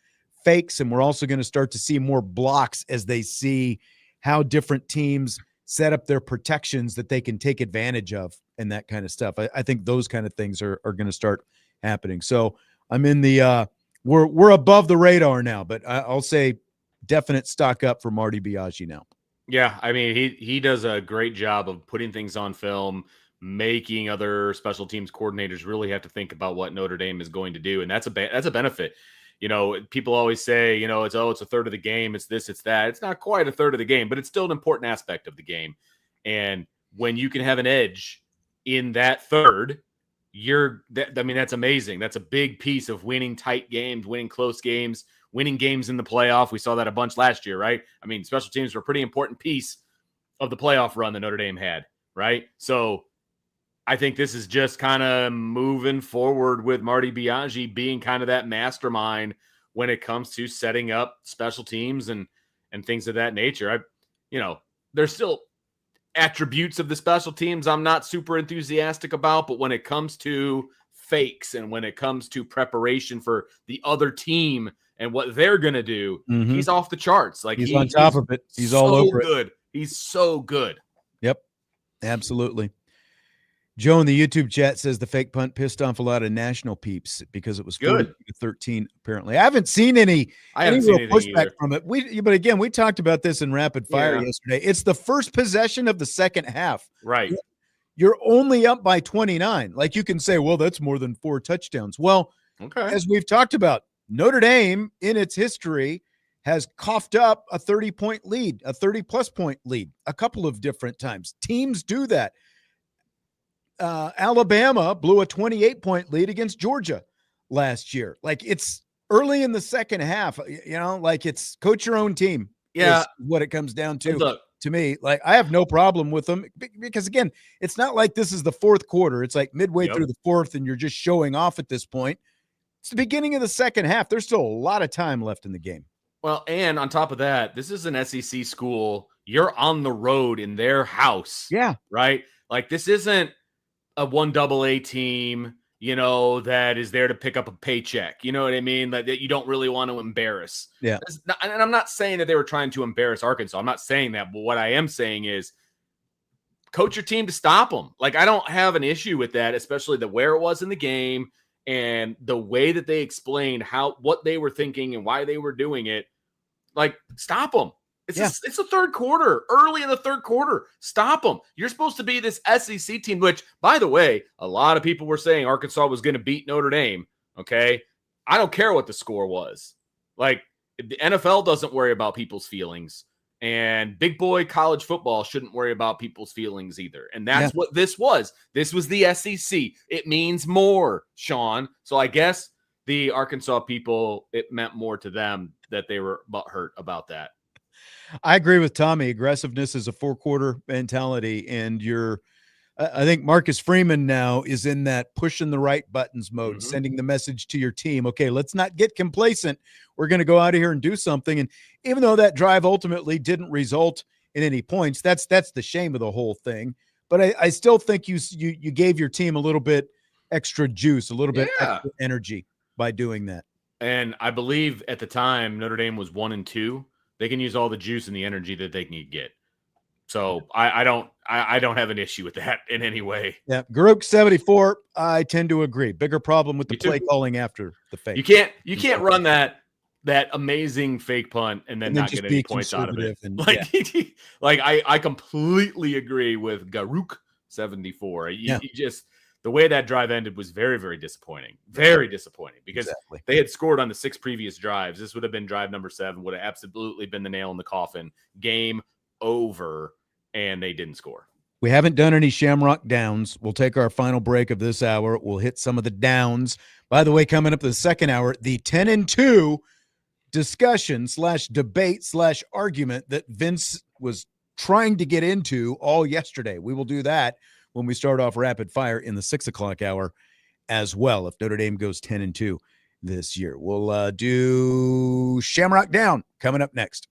[SPEAKER 1] fakes, and we're also going to start to see more blocks as they see how different teams set up their protections that they can take advantage of and that kind of stuff. I think those kind of things are going to start happening. So I'm in the we're above the radar now, but I'll say definite stock up for Marty Biaggi now.
[SPEAKER 2] Yeah, I mean, he does a great job of putting things on film, making other special teams coordinators really have to think about what Notre Dame is going to do, and that's a benefit. People always say, it's a third of the game, it's this, it's that. It's not quite a third of the game, but it's still an important aspect of the game. And when you can have an edge in that third, that's amazing. That's a big piece of winning tight games, winning close games, winning games in the playoff. We saw that a bunch last year, right? I mean, special teams were a pretty important piece of the playoff run that Notre Dame had, right? So I think this is just kind of moving forward with Marty Biaggi being kind of that mastermind when it comes to setting up special teams and things of that nature. There's still attributes of the special teams I'm not super enthusiastic about, but when it comes to fakes and when it comes to preparation for the other team and what they're going to do, he's off the charts. Like
[SPEAKER 1] he's on top of it. He's all over
[SPEAKER 2] it. He's so good.
[SPEAKER 1] Yep, absolutely. Joe in the YouTube chat says the fake punt pissed off a lot of national peeps because it was 40-13. Apparently, I haven't seen any real pushback from it. But again, we talked about this in rapid fire yesterday. It's the first possession of the second half.
[SPEAKER 2] Right.
[SPEAKER 1] You're only up by 29. Like, you can say, well, that's more than 4 touchdowns. Well, as we've talked about, Notre Dame in its history has coughed up a 30-point lead, a 30-plus point lead a couple of different times. Teams do that. Alabama blew a 28-point lead against Georgia last year. Like, it's early in the second half, like, it's coach your own team.
[SPEAKER 2] Yeah.
[SPEAKER 1] Is what it comes down to me. Like, I have no problem with them because, again, it's not like this is the fourth quarter. It's like midway through the fourth and you're just showing off at this point. It's the beginning of the second half. There's still a lot of time left in the game.
[SPEAKER 2] Well, and on top of that, this is an SEC school. You're on the road in their house.
[SPEAKER 1] Yeah.
[SPEAKER 2] Right? Like, this isn't a 1AA team, that is there to pick up a paycheck. You know what I mean? That you don't really want to embarrass.
[SPEAKER 1] Yeah.
[SPEAKER 2] And I'm not saying that they were trying to embarrass Arkansas. I'm not saying that. But what I am saying is coach your team to stop them. Like, I don't have an issue with that, especially where it was in the game and the way that they explained what they were thinking and why they were doing it. Like, stop them. It's the third quarter, early in the third quarter. Stop them. You're supposed to be this SEC team, which, by the way, a lot of people were saying Arkansas was going to beat Notre Dame. Okay. I don't care what the score was. Like, the NFL doesn't worry about people's feelings, and big boy college football shouldn't worry about people's feelings either. And that's what this was. This was the SEC. It means more, Sean. So I guess the Arkansas people, it meant more to them that they were butthurt about that.
[SPEAKER 1] I agree with Tommy. Aggressiveness is a 4-quarter mentality, and I think Marcus Freeman now is in that pushing the right buttons mode, sending the message to your team. Okay, let's not get complacent. We're going to go out of here and do something. And even though that drive ultimately didn't result in any points, that's the shame of the whole thing. but I still think you gave your team a little bit extra juice, a little bit extra energy by doing that.
[SPEAKER 2] And I believe at the time Notre Dame was 1-2. They can use all the juice and the energy that they can get. So I don't have an issue with that in any way.
[SPEAKER 1] Yeah, Garuk 74. I tend to agree. Bigger problem with the play calling after the fake.
[SPEAKER 2] You can't run that amazing fake punt and then not get any points out of it. I completely agree with Garuk 74. You just the way that drive ended was very, very disappointing. Very disappointing because they had scored on the 6 previous drives. This would have been drive number 7, would have absolutely been the nail in the coffin. Game over, and they didn't score.
[SPEAKER 1] We haven't done any Shamrock Downs. We'll take our final break of this hour. We'll hit some of the downs. By the way, coming up the second hour, the 10-2 discussion / debate / argument that Vince was trying to get into all yesterday. We will do that when we start off rapid fire in the 6 o'clock hour as well, if Notre Dame goes 10-2 this year. We'll do Shamrock Down coming up next.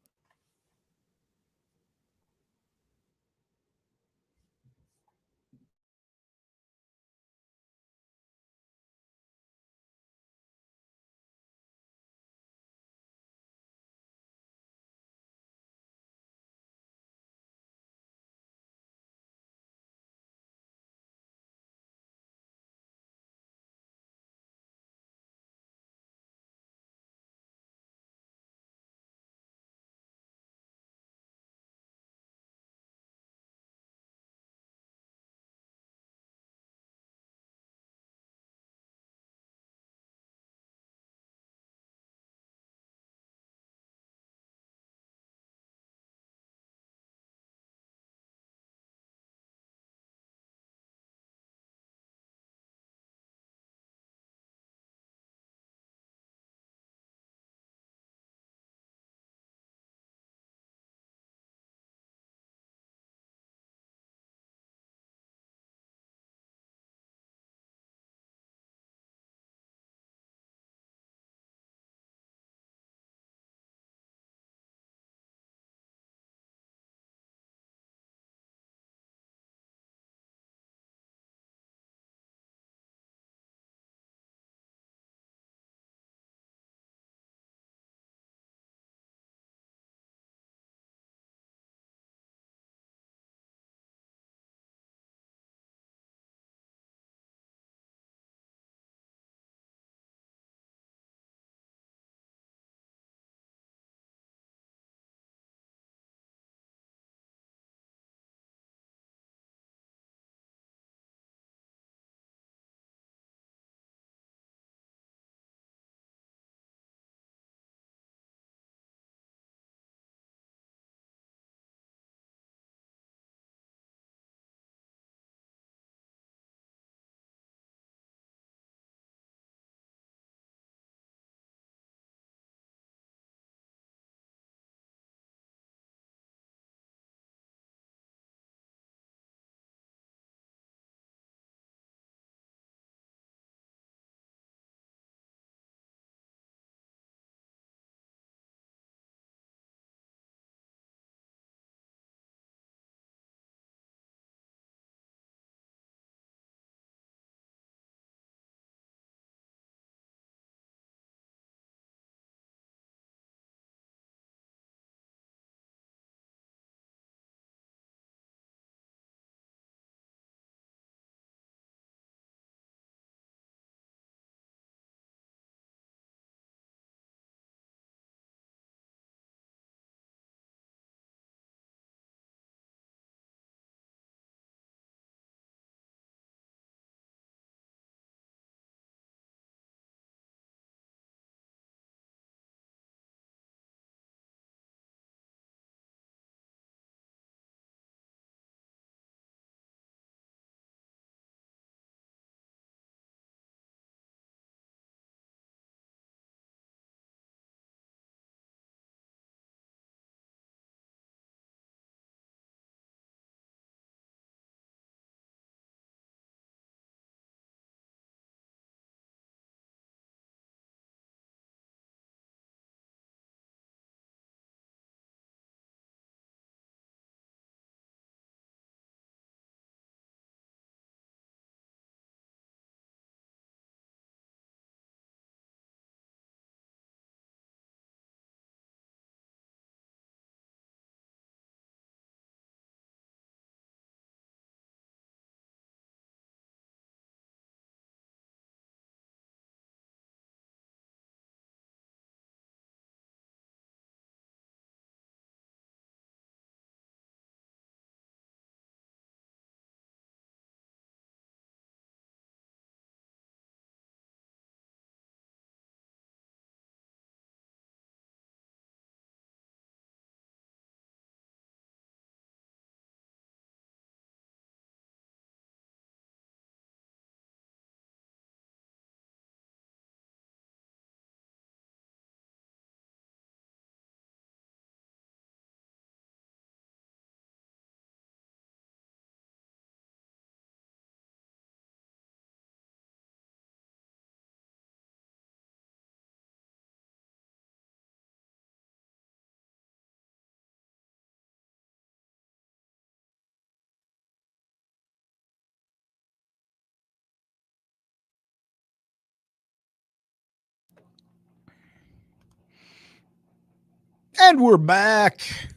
[SPEAKER 1] And we're back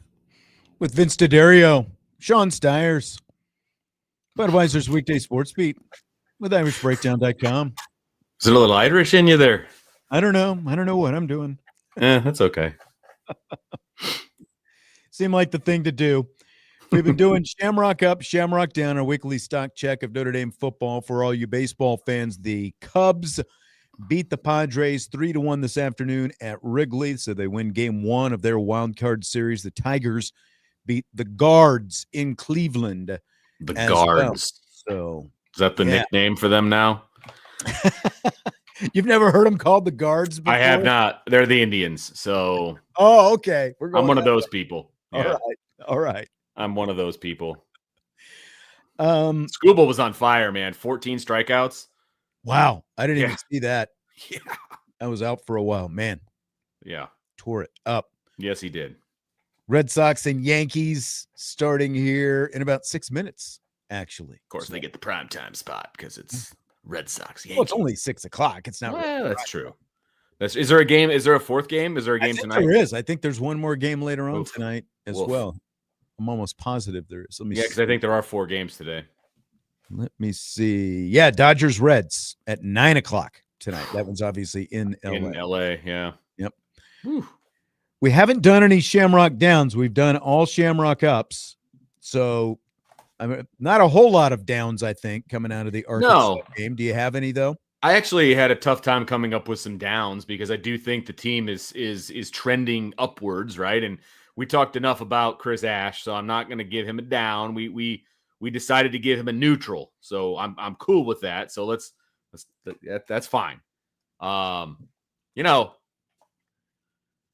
[SPEAKER 1] with Vince D'Addario, Sean Stiers, Budweiser's Weekday Sports Beat with IrishBreakdown.com.
[SPEAKER 2] Is there a little Irish in you there?
[SPEAKER 1] I don't know. I don't know what I'm doing.
[SPEAKER 2] That's okay.
[SPEAKER 1] Seemed like the thing to do. We've been doing Shamrock Up, Shamrock Down, our weekly stock check of Notre Dame football. For all you baseball fans, the Cubs beat the Padres 3-1 this afternoon at Wrigley, so they win game one of their wild card series. The Tigers beat the Guards in Cleveland.
[SPEAKER 2] The Guards.
[SPEAKER 1] Well. So
[SPEAKER 2] is that the nickname for them now?
[SPEAKER 1] You've never heard them called the Guards before?
[SPEAKER 2] I have not. They're the Indians. So
[SPEAKER 1] okay.
[SPEAKER 2] I'm one of those people.
[SPEAKER 1] Yeah. All right.
[SPEAKER 2] I'm one of those people. Scuba was on fire, man. 14 strikeouts.
[SPEAKER 1] Wow. I didn't even see that.
[SPEAKER 2] Yeah.
[SPEAKER 1] I was out for a while, man.
[SPEAKER 2] Yeah.
[SPEAKER 1] Tore it up.
[SPEAKER 2] Yes, he did.
[SPEAKER 1] Red Sox and Yankees starting here in about 6 minutes, actually.
[SPEAKER 2] Of course, they get the primetime spot because it's Red Sox. Yankees.
[SPEAKER 1] Well, it's only 6 o'clock. It's not.
[SPEAKER 2] Well, that's true. Is there a game? Is there a fourth game? Is there a game tonight?
[SPEAKER 1] There is. I think there's one more game later on tonight as well. I'm almost positive there is. Let me see.
[SPEAKER 2] Because I think there are 4 games today.
[SPEAKER 1] Let me see. Yeah, Dodgers Reds at 9 o'clock tonight. That one's obviously in LA.
[SPEAKER 2] In LA, yeah.
[SPEAKER 1] Yep.
[SPEAKER 2] Whew.
[SPEAKER 1] We haven't done any Shamrock Downs. We've done all Shamrock Ups. So I mean, not a whole lot of downs, I think, coming out of the Arkansas game. Do you have any, though?
[SPEAKER 2] I actually had a tough time coming up with some downs because I do think the team is trending upwards, right? And we talked enough about Chris Ash, so I'm not going to give him a down. We decided to give him a neutral, so I'm cool with that. So that's fine.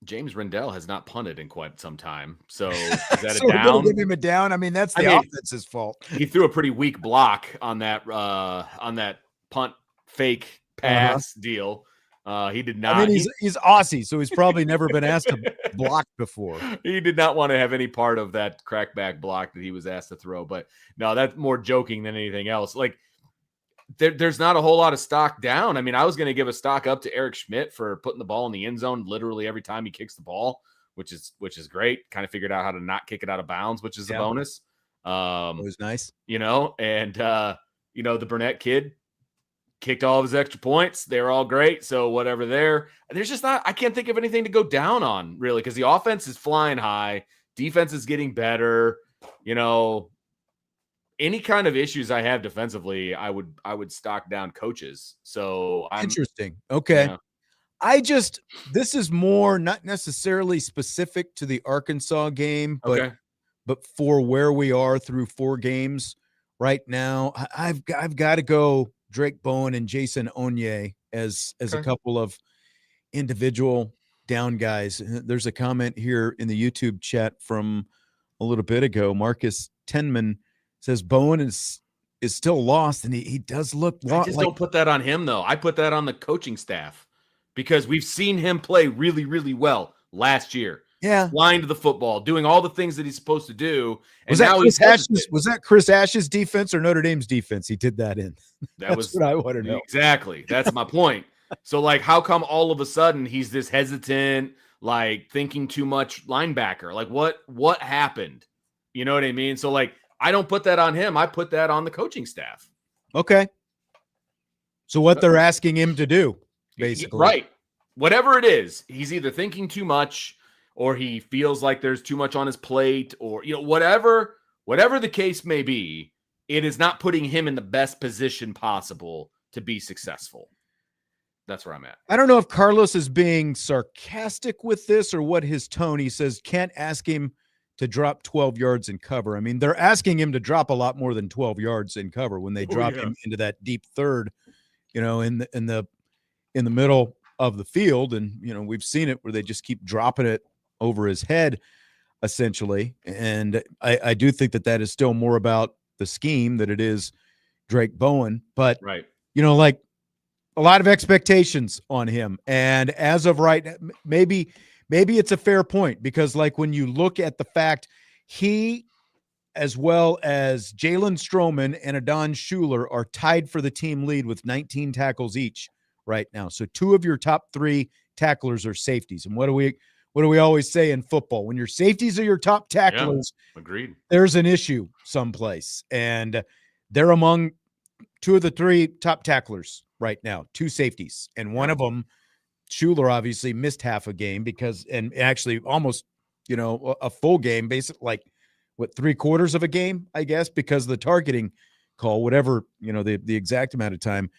[SPEAKER 2] James Rendell has not punted in quite some time, so is that
[SPEAKER 1] so
[SPEAKER 2] a down?
[SPEAKER 1] Give him a down. I mean, that's the offense's fault.
[SPEAKER 2] He threw a pretty weak block on that punt fake pass deal. He did not.
[SPEAKER 1] I mean, he's Aussie, so he's probably never been asked to block before.
[SPEAKER 2] He did not want to have any part of that crackback block that he was asked to throw. But no, that's more joking than anything else. Like there's not a whole lot of stock down. I mean, I was going to give a stock up to Eric Schmidt for putting the ball in the end zone literally every time he kicks the ball, which is great. Kind of figured out how to not kick it out of bounds, which is a bonus.
[SPEAKER 1] It was nice,
[SPEAKER 2] and the Burnett kid kicked all of his extra points. They were all great. So whatever there. There's just not, I can't think of anything to go down on really, because the offense is flying high. Defense is getting better. Any kind of issues I have defensively, I would stock down coaches. So
[SPEAKER 1] interesting. Okay. Yeah. This is more not necessarily specific to the Arkansas game, but for where we are through 4 games right now, I've got to go Drake Bowen and Jason Onye as a couple of individual down guys. There's a comment here in the YouTube chat from a little bit ago. Marcus Tenman says Bowen is still lost, and he does look lost.
[SPEAKER 2] I just don't put that on him, though. I put that on the coaching staff because we've seen him play really, really well last year.
[SPEAKER 1] Yeah.
[SPEAKER 2] Flying to the football, doing all the things that he's supposed to do. And
[SPEAKER 1] was that Chris Ash's defense or Notre Dame's defense he did that in? That's what I want to know.
[SPEAKER 2] Exactly. That's my point. So, how come all of a sudden he's this hesitant, thinking too much linebacker? What happened? You know what I mean? So, I don't put that on him. I put that on the coaching staff.
[SPEAKER 1] Okay. So what they're asking him to do, basically.
[SPEAKER 2] Right. Whatever it is, he's either thinking too much or he feels like there's too much on his plate or, whatever the case may be, it is not putting him in the best position possible to be successful. That's where I'm at.
[SPEAKER 1] I don't know if Carlos is being sarcastic with this or what his tone. He says, can't ask him to drop 12 yards in cover. I mean, they're asking him to drop a lot more than 12 yards in cover when they drop him into that deep third, in the middle of the field. And, we've seen it where they just keep dropping it over his head, essentially. And I do think that is still more about the scheme that it is Drake Bowen. But,
[SPEAKER 2] right.
[SPEAKER 1] A lot of expectations on him. And as of right, maybe it's a fair point because when you look at the fact he, as well as Jalen Stroman and Adon Schuler are tied for the team lead with 19 tackles each right now. So 2 of your top 3 tacklers are safeties. And what do what do we always say in football? When your safeties are your top tacklers,
[SPEAKER 2] agreed.
[SPEAKER 1] There's an issue someplace. And they're among two of the three top tacklers right now, two safeties. And one of them, Schuler, obviously missed half a game and actually almost, a full game, basically like three-quarters of a game, I guess, because of the targeting call, whatever, the exact amount of time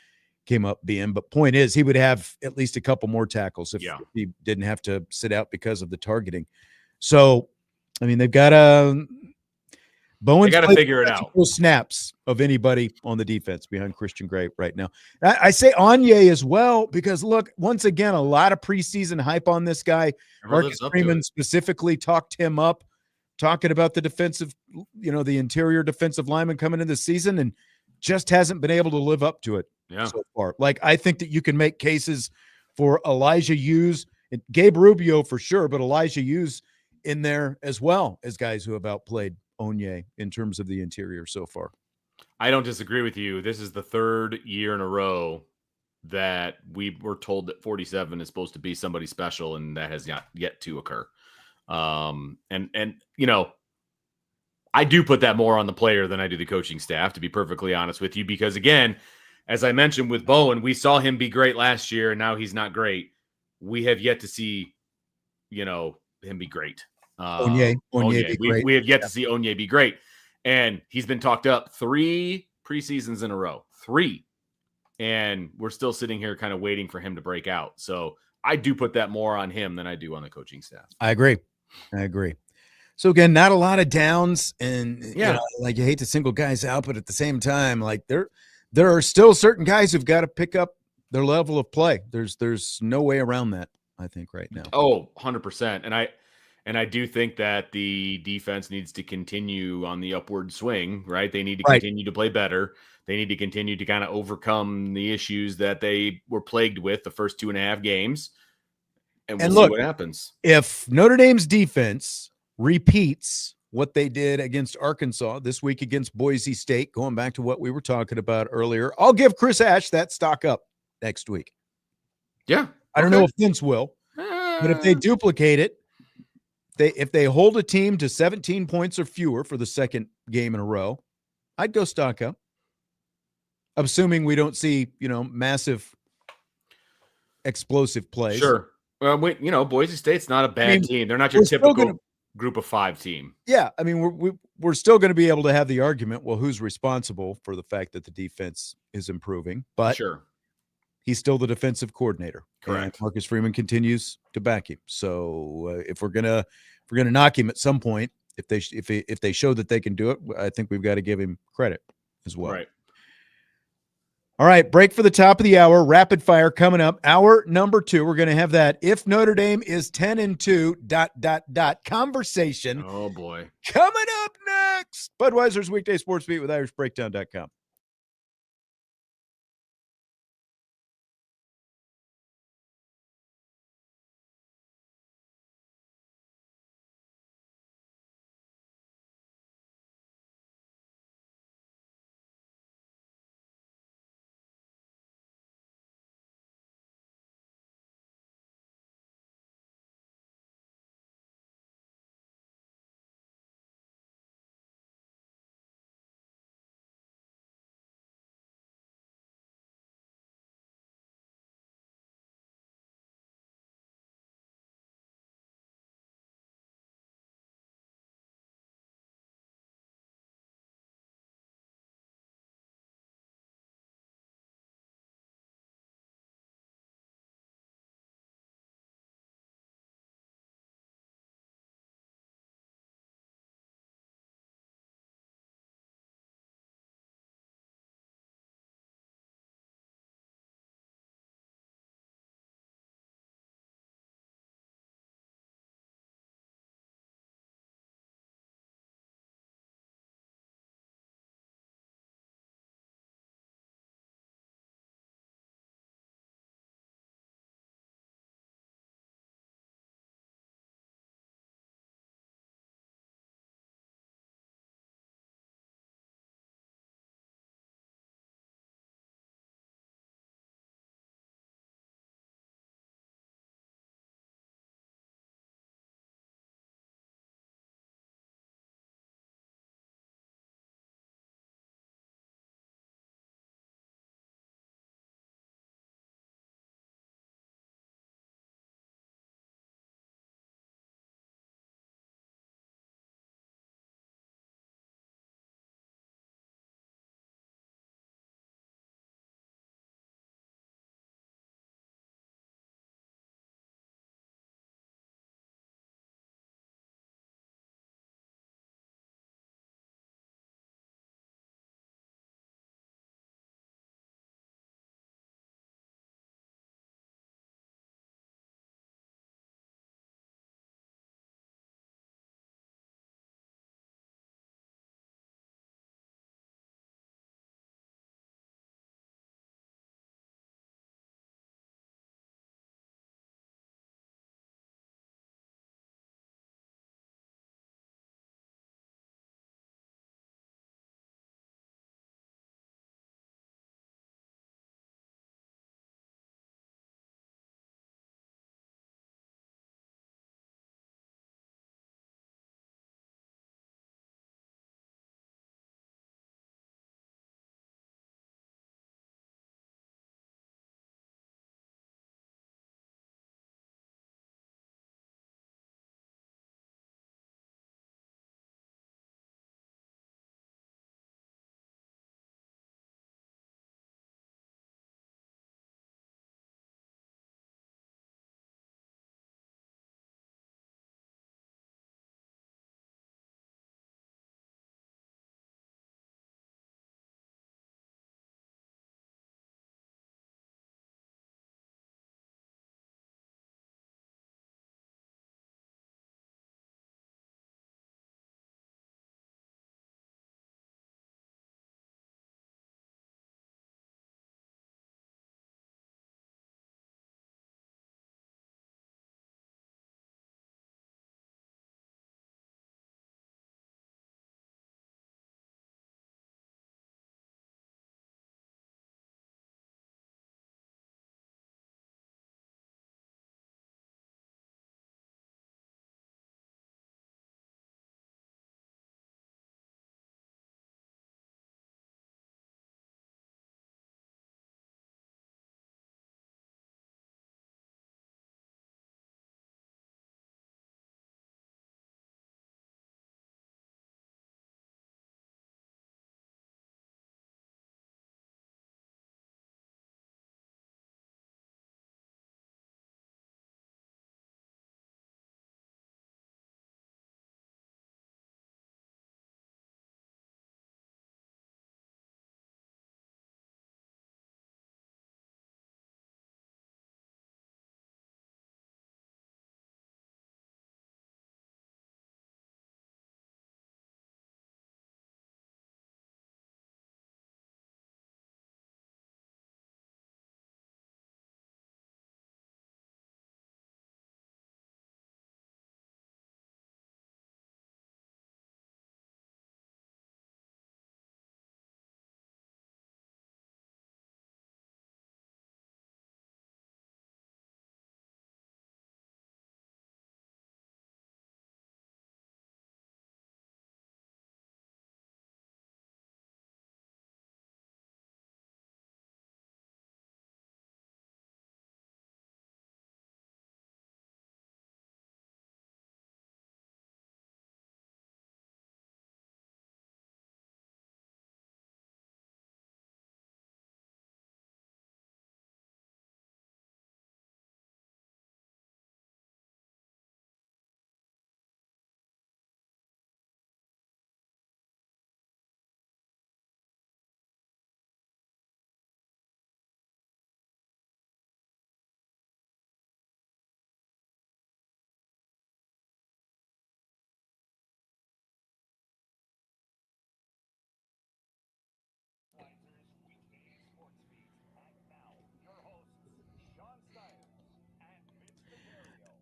[SPEAKER 1] came up being. But point is, he would have at least a couple more tackles if he didn't have to sit out because of the targeting. So, I mean, they've got Bowen's
[SPEAKER 2] got to figure it out.
[SPEAKER 1] Snaps of anybody on the defense behind Christian Gray right now. I say Onyé as well because, look, once again, a lot of preseason hype on this guy. Marcus Freeman specifically talked him up, talking about the defensive, the interior defensive lineman coming into the season, and just hasn't been able to live up to it so far. Like, I think that you can make cases for Elijah Hughes and Gabe Rubio for sure, but Elijah Hughes in there as well as guys who have outplayed Onyé in terms of the interior so far.
[SPEAKER 2] I don't disagree with you. This is the third year in a row that we were told that 47 is supposed to be somebody special, and that has not yet to occur. And I do put that more on the player than I do the coaching staff, to be perfectly honest with you, because again, as I mentioned with Bowen, we saw him be great last year, and now he's not great. We have yet to see, him be great.
[SPEAKER 1] Onyé be great.
[SPEAKER 2] We have yet to see Onyé be great. And he's been talked up 3 preseasons in a row. 3. And we're still sitting here kind of waiting for him to break out. So I do put that more on him than I do on the coaching staff.
[SPEAKER 1] I agree. So again, not a lot of downs, and you hate to single guys out, but at the same time, like there are still certain guys who've got to pick up their level of play. There's no way around that, I think, right now.
[SPEAKER 2] Oh, 100%. And I do think that the defense needs to continue on the upward swing, right? They need to continue to play better. They need to continue to kind of overcome the issues that they were plagued with the first 2.5 games. And we'll see what happens.
[SPEAKER 1] If Notre Dame's defense repeats what they did against Arkansas this week against Boise State, going back to what we were talking about earlier, I'll give Chris Ash that stock up next week.
[SPEAKER 2] Yeah.
[SPEAKER 1] I don't know if Vince will, but if they duplicate it, if they hold a team to 17 points or fewer for the second game in a row, I'd go stock up. Assuming we don't see, massive explosive plays.
[SPEAKER 2] Sure. Well, Boise State's not a bad team. They're not your typical group of 5 team.
[SPEAKER 1] Yeah. I mean, we're still going to be able to have the argument, well, who's responsible for the fact that the defense is improving? But he's still the defensive coordinator.
[SPEAKER 2] Correct.
[SPEAKER 1] And Marcus Freeman continues to back him. So if we're gonna knock him at some point, if they show that they can do it, I think we've got to give him credit as well.
[SPEAKER 2] Right.
[SPEAKER 1] All right, break for the top of the hour. Rapid fire coming up. Hour number 2. We're going to have that if Notre Dame is 10-2 ... conversation.
[SPEAKER 2] Oh boy.
[SPEAKER 1] Coming up next. Budweiser's Weekday Sports Beat with IrishBreakdown.com.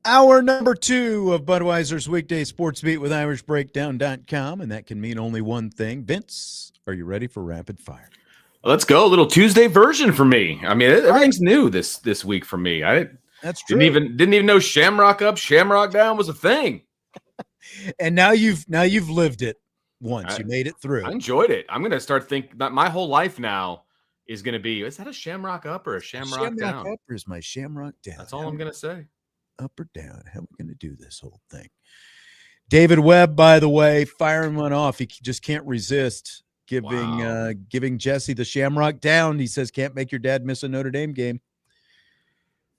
[SPEAKER 1] Hour number 2 of Budweiser's weekday sports beat with IrishBreakdown.com, and that can mean only one thing. Vince, are you ready for rapid fire?
[SPEAKER 2] Let's go. A little Tuesday version for me. I mean, everything's new this week for me.
[SPEAKER 1] That's true.
[SPEAKER 2] Didn't even know Shamrock Up, Shamrock Down was a thing.
[SPEAKER 1] And now you've lived it once. You made it through.
[SPEAKER 2] I enjoyed it. I'm gonna start thinking that my whole life now is gonna be: is that a Shamrock Up or a Shamrock Down?
[SPEAKER 1] Shamrock Up or is my Shamrock Down?
[SPEAKER 2] That's all I'm gonna say.
[SPEAKER 1] Up or down? How are we going to do this whole thing? David Webb, by the way, firing one off. He just can't resist giving Jesse the Shamrock Down. He says, can't make your dad miss a Notre Dame game.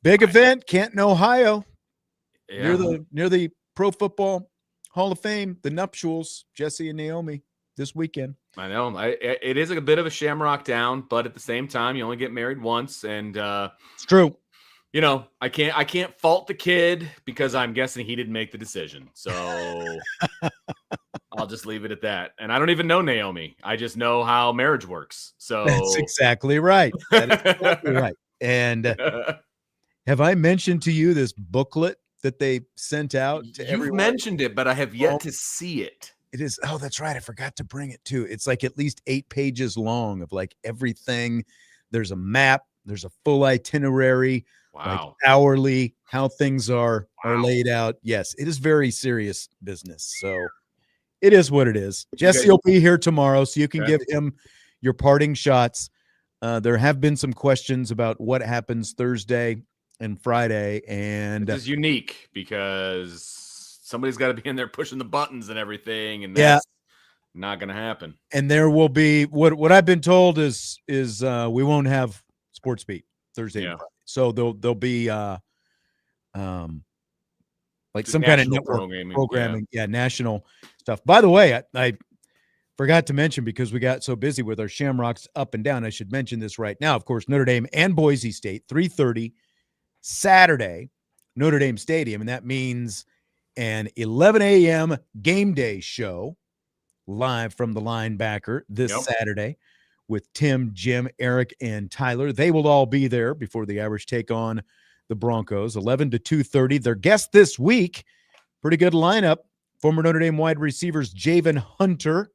[SPEAKER 1] Big event, Canton, Ohio. Yeah. Near the Pro Football Hall of Fame, the nuptials, Jesse and Naomi this weekend.
[SPEAKER 2] I know. It is a bit of a Shamrock Down, but at the same time, you only get married once, and
[SPEAKER 1] it's true.
[SPEAKER 2] You know, I can't fault the kid because I'm guessing he didn't make the decision. So I'll just leave it at that. And I don't even know Naomi. I just know how marriage works. So
[SPEAKER 1] that's exactly right. That is exactly right. And have I mentioned to you this booklet that they sent out to everyone?
[SPEAKER 2] You've mentioned it, but I have yet to see it.
[SPEAKER 1] It is. Oh, that's right. I forgot to bring it too. It's like at least 8 pages long of like everything. There's a map. There's a full itinerary.
[SPEAKER 2] Wow.
[SPEAKER 1] Like hourly, how things are laid out. Yes, it is very serious business. So it is what it is. Jesse will be here tomorrow, so you can give him your parting shots. There have been some questions about what happens Thursday and Friday. And
[SPEAKER 2] this is unique because somebody's got to be in there pushing the buttons and everything. And that's not going to happen.
[SPEAKER 1] And there will be what I've been told is we won't have Sportsbeat Thursday and Friday. So there'll be like some kind of network programming. Yeah, national stuff. By the way, I forgot to mention because we got so busy with our Shamrocks up and down. I should mention this right now. Of course, Notre Dame and Boise State, 3:30 Saturday, Notre Dame Stadium. And that means an 11 a.m. game day show live from the Linebacker this Saturday with Tim, Jim, Eric, and Tyler. They will all be there before the Irish take on the Broncos, 11 to 2:30. Their guest this week, pretty good lineup, former Notre Dame wide receivers Javen Hunter,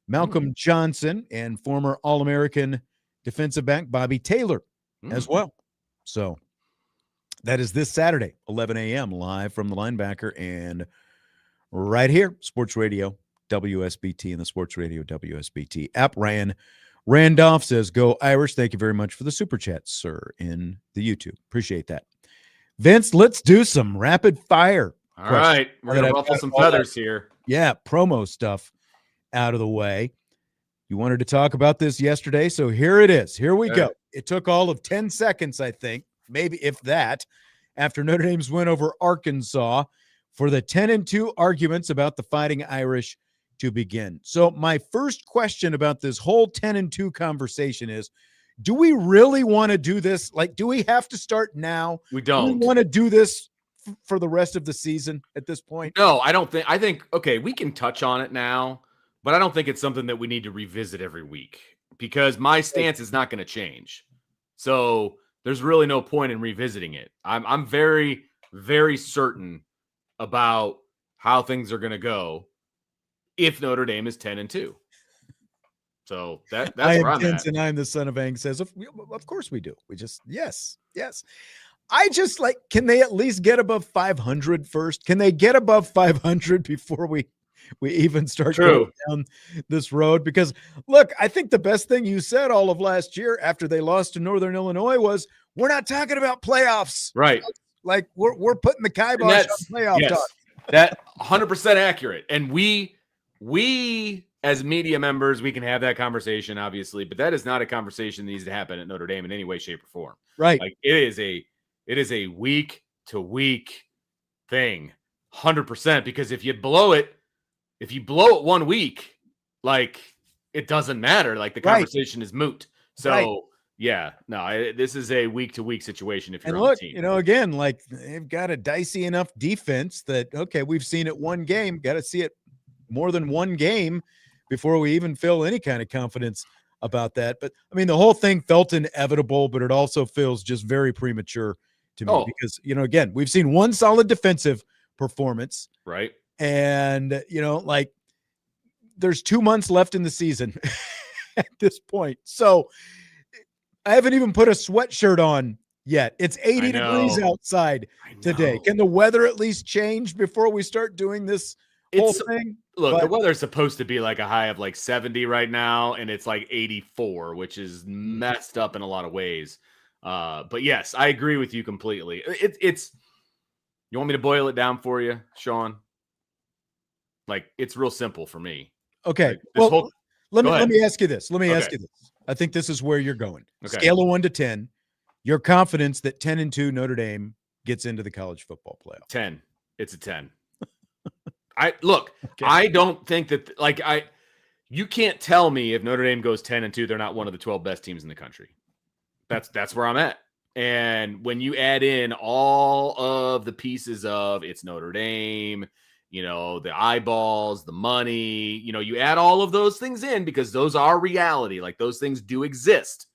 [SPEAKER 1] Malcolm Johnson, and former All-American defensive back Bobby Taylor as well. So that is this Saturday, 11 a.m., live from the Linebacker and right here, Sports Radio WSBT and the Sports Radio WSBT app. Randolph says, go Irish. Thank you very much for the super chat, sir, in the YouTube. Appreciate that. Vince, let's do some rapid fire.
[SPEAKER 2] All right. We're going to ruffle some feathers here.
[SPEAKER 1] Yeah, promo stuff out of the way. You wanted to talk about this yesterday, so here it is. Here we go. It took all of 10 seconds, I think, maybe if that, after Notre Dame's win over Arkansas for the 10-2 arguments about the Fighting Irish to begin. So my first question about this whole 10-2 conversation is, do we really want to do this? Like, do we have to start now?
[SPEAKER 2] We don't.
[SPEAKER 1] Do we want to do this for the rest of the season at this point?
[SPEAKER 2] No, I don't think. I think, okay, we can touch on it now, but I don't think it's something that we need to revisit every week because my stance is not going to change. So there's really no point in revisiting it. I'm very, very certain about how things are going to go if Notre Dame is 10-2. So that's where I'm at.
[SPEAKER 1] And I'm the son of Ang says, of course we do. We just, yes. I just like, can they at least get above 500 first? Can they get above 500 before we even start going down this road? Because look, I think the best thing you said all of last year after they lost to Northern Illinois was, we're not talking about playoffs.
[SPEAKER 2] Right.
[SPEAKER 1] Like we're putting the kibosh on playoff talk.
[SPEAKER 2] That 100% accurate. And we as media members, we can have that conversation, obviously, but that is not a conversation that needs to happen at Notre Dame in any way, shape, or form.
[SPEAKER 1] Right.
[SPEAKER 2] Like it is a week to week thing, 100%. Because if you blow it 1 week, like it doesn't matter. Like the conversation is moot. So this is a week to week situation. If you're on the team,
[SPEAKER 1] again, like they've got a dicey enough defense that, okay, we've seen it one game, got to see it more than one game before we even feel any kind of confidence about that. But I mean, the whole thing felt inevitable, but it also feels just very premature to me because, again, we've seen one solid defensive performance.
[SPEAKER 2] Right.
[SPEAKER 1] And, like there's 2 months left in the season at this point. So I haven't even put a sweatshirt on yet. It's 80 degrees outside today. Can the weather at least change before we start doing this whole thing?
[SPEAKER 2] Look, the weather's supposed to be like a high of like 70 right now, and it's like 84, which is messed up in a lot of ways. But yes, I agree with you completely. It's you want me to boil it down for you, Sean? Like, it's real simple for me.
[SPEAKER 1] Okay. Like, let me ask you this. I think this is where you're going. Okay. Scale of 1 to 10. Your confidence that 10-2 Notre Dame gets into the college football playoff.
[SPEAKER 2] 10. It's a 10. I don't think that you can't tell me if Notre Dame goes 10-2, they're not one of the 12 best teams in the country. That's where I'm at. And when you add in all of the pieces of it's Notre Dame, the eyeballs, the money, you add all of those things in because those are reality. Like, those things do exist.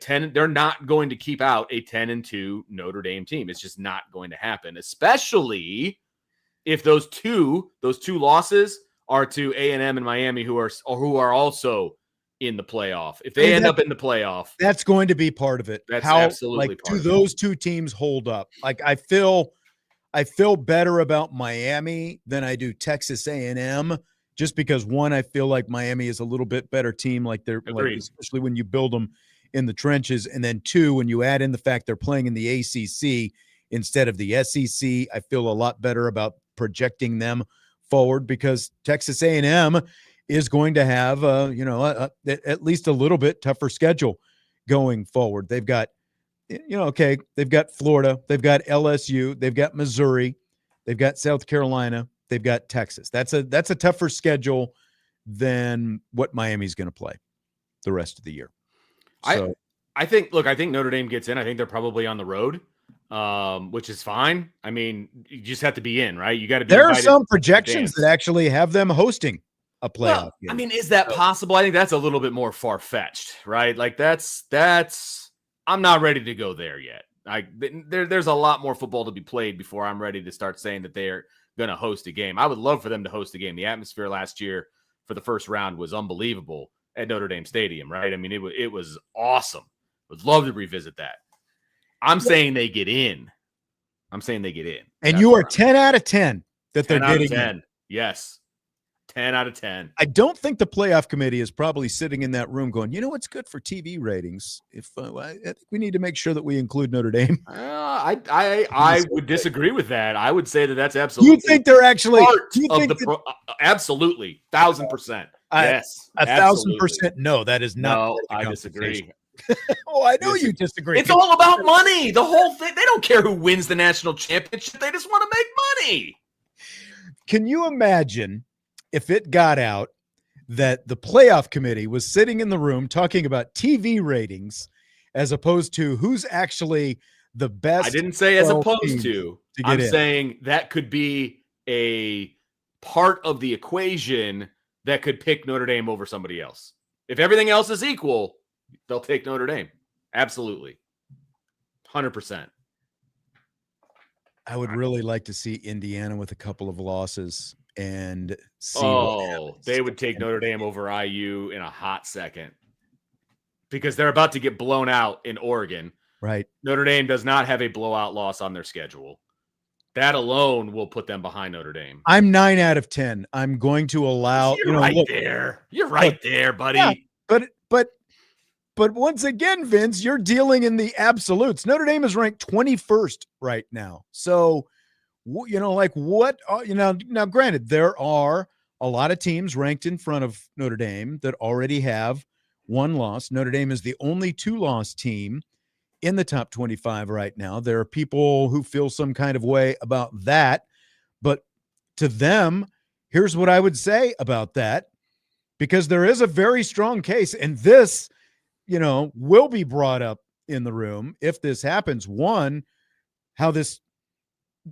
[SPEAKER 2] They're not going to keep out a 10-2 Notre Dame team. It's just not going to happen, especially if those two losses are to A&M and Miami, who are also in the playoff. If they end up in the playoff,
[SPEAKER 1] that's going to be part of it.
[SPEAKER 2] That's absolutely part of it.
[SPEAKER 1] Do those two teams hold up? Like, I feel better about Miami than I do Texas A&M, just because, one, I feel like Miami is a little bit better team, especially when you build them in the trenches, and then two, when you add in the fact they're playing in the ACC instead of the SEC, I feel a lot better about projecting them forward because Texas A&M is going to have at least a little bit tougher schedule going forward. They've got they've got Florida, they've got LSU, they've got Missouri, they've got South Carolina, they've got Texas. That's a tougher schedule than what Miami's going to play the rest of the year. So,
[SPEAKER 2] I think Notre Dame gets in. I think they're probably on the road, which is fine. I mean, you just have to be in, right? You got to be.
[SPEAKER 1] There are some projections that actually have them hosting a playoff game.
[SPEAKER 2] I mean, is that possible? I think that's a little bit more far-fetched, right? Like, that's I'm not ready to go there yet. There's a lot more football to be played before I'm ready to start saying that they're going to host a game. I would love for them to host a game. The atmosphere last year for the first round was unbelievable at Notre Dame Stadium, right? I mean, it was awesome. Would love to revisit that. I'm saying they get in. And
[SPEAKER 1] that's you are 10 out of 10 that they're getting
[SPEAKER 2] 10.
[SPEAKER 1] In.
[SPEAKER 2] Yes. 10 out of 10.
[SPEAKER 1] I don't think the playoff committee is probably sitting in that room going, what's good for TV ratings? If I think we need to make sure that we include Notre Dame.
[SPEAKER 2] I would disagree with that. I would say that that's absolutely.
[SPEAKER 1] You think they're actually
[SPEAKER 2] absolutely 1,000%. Yes,
[SPEAKER 1] 1,000%. No, that is not.
[SPEAKER 2] No, I disagree.
[SPEAKER 1] Oh, I know you disagree.
[SPEAKER 2] It's all about money. The whole thing. They don't care who wins the national championship. They just want to make money.
[SPEAKER 1] Can you imagine if it got out that the playoff committee was sitting in the room talking about TV ratings as opposed to who's actually the best?
[SPEAKER 2] I didn't say as opposed to. I'm saying that could be a part of the equation that could pick Notre Dame over somebody else. If everything else is equal, they'll take Notre Dame. Absolutely. 100%.
[SPEAKER 1] I would really like to see Indiana with a couple of losses and see.
[SPEAKER 2] They would take Notre Dame over IU in a hot second because they're about to get blown out in Oregon.
[SPEAKER 1] Right.
[SPEAKER 2] Notre Dame does not have a blowout loss on their schedule. That alone will put them behind Notre Dame.
[SPEAKER 1] I'm 9 out of 10. I'm going to allow.
[SPEAKER 2] You're right there, buddy.
[SPEAKER 1] Yeah, but once again, Vince, you're dealing in the absolutes. Notre Dame is ranked 21st right now. So, now granted, there are a lot of teams ranked in front of Notre Dame that already have one loss. Notre Dame is the only 2-loss team in the top 25 right now. There are people who feel some kind of way about that, but to them, here's what I would say about that, because there is a very strong case, and this, will be brought up in the room if this happens. One, how this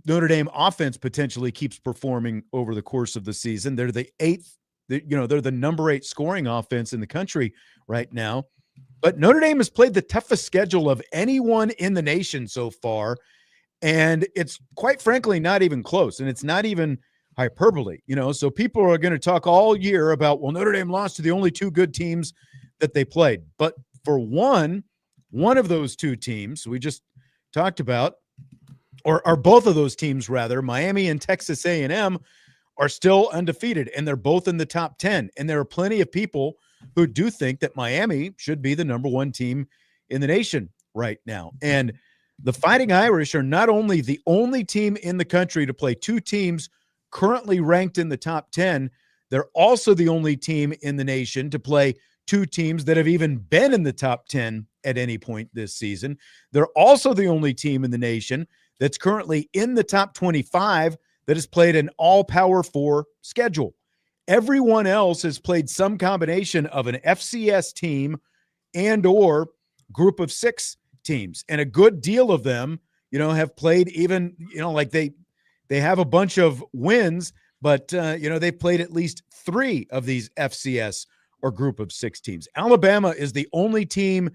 [SPEAKER 1] Notre Dame offense potentially keeps performing over the course of the season. They're the 8th, they're the number 8 scoring offense in the country right now. But Notre Dame has played the toughest schedule of anyone in the nation so far. And it's quite frankly not even close. And it's not even hyperbole, So people are going to talk all year about, well, Notre Dame lost to the only two good teams that they played. But for one of those two teams we just talked about, or both of those teams rather, Miami and Texas A&M, are still undefeated, and they're both in the top 10. And there are plenty of people who do think that Miami should be the number one team in the nation right now. And the Fighting Irish are not only the only team in the country to play two teams currently ranked in the top 10, they're also the only team in the nation to play two teams that have even been in the top 10 at any point this season. They're also the only team in the nation that's currently in the top 25 that has played an all-Power 4 schedule. Everyone else has played some combination of an FCS team and or group of 6 teams. And a good deal of them, have played even, like they have a bunch of wins, but, they've played at least 3 of these FCS or group of 6 teams. Alabama is the only team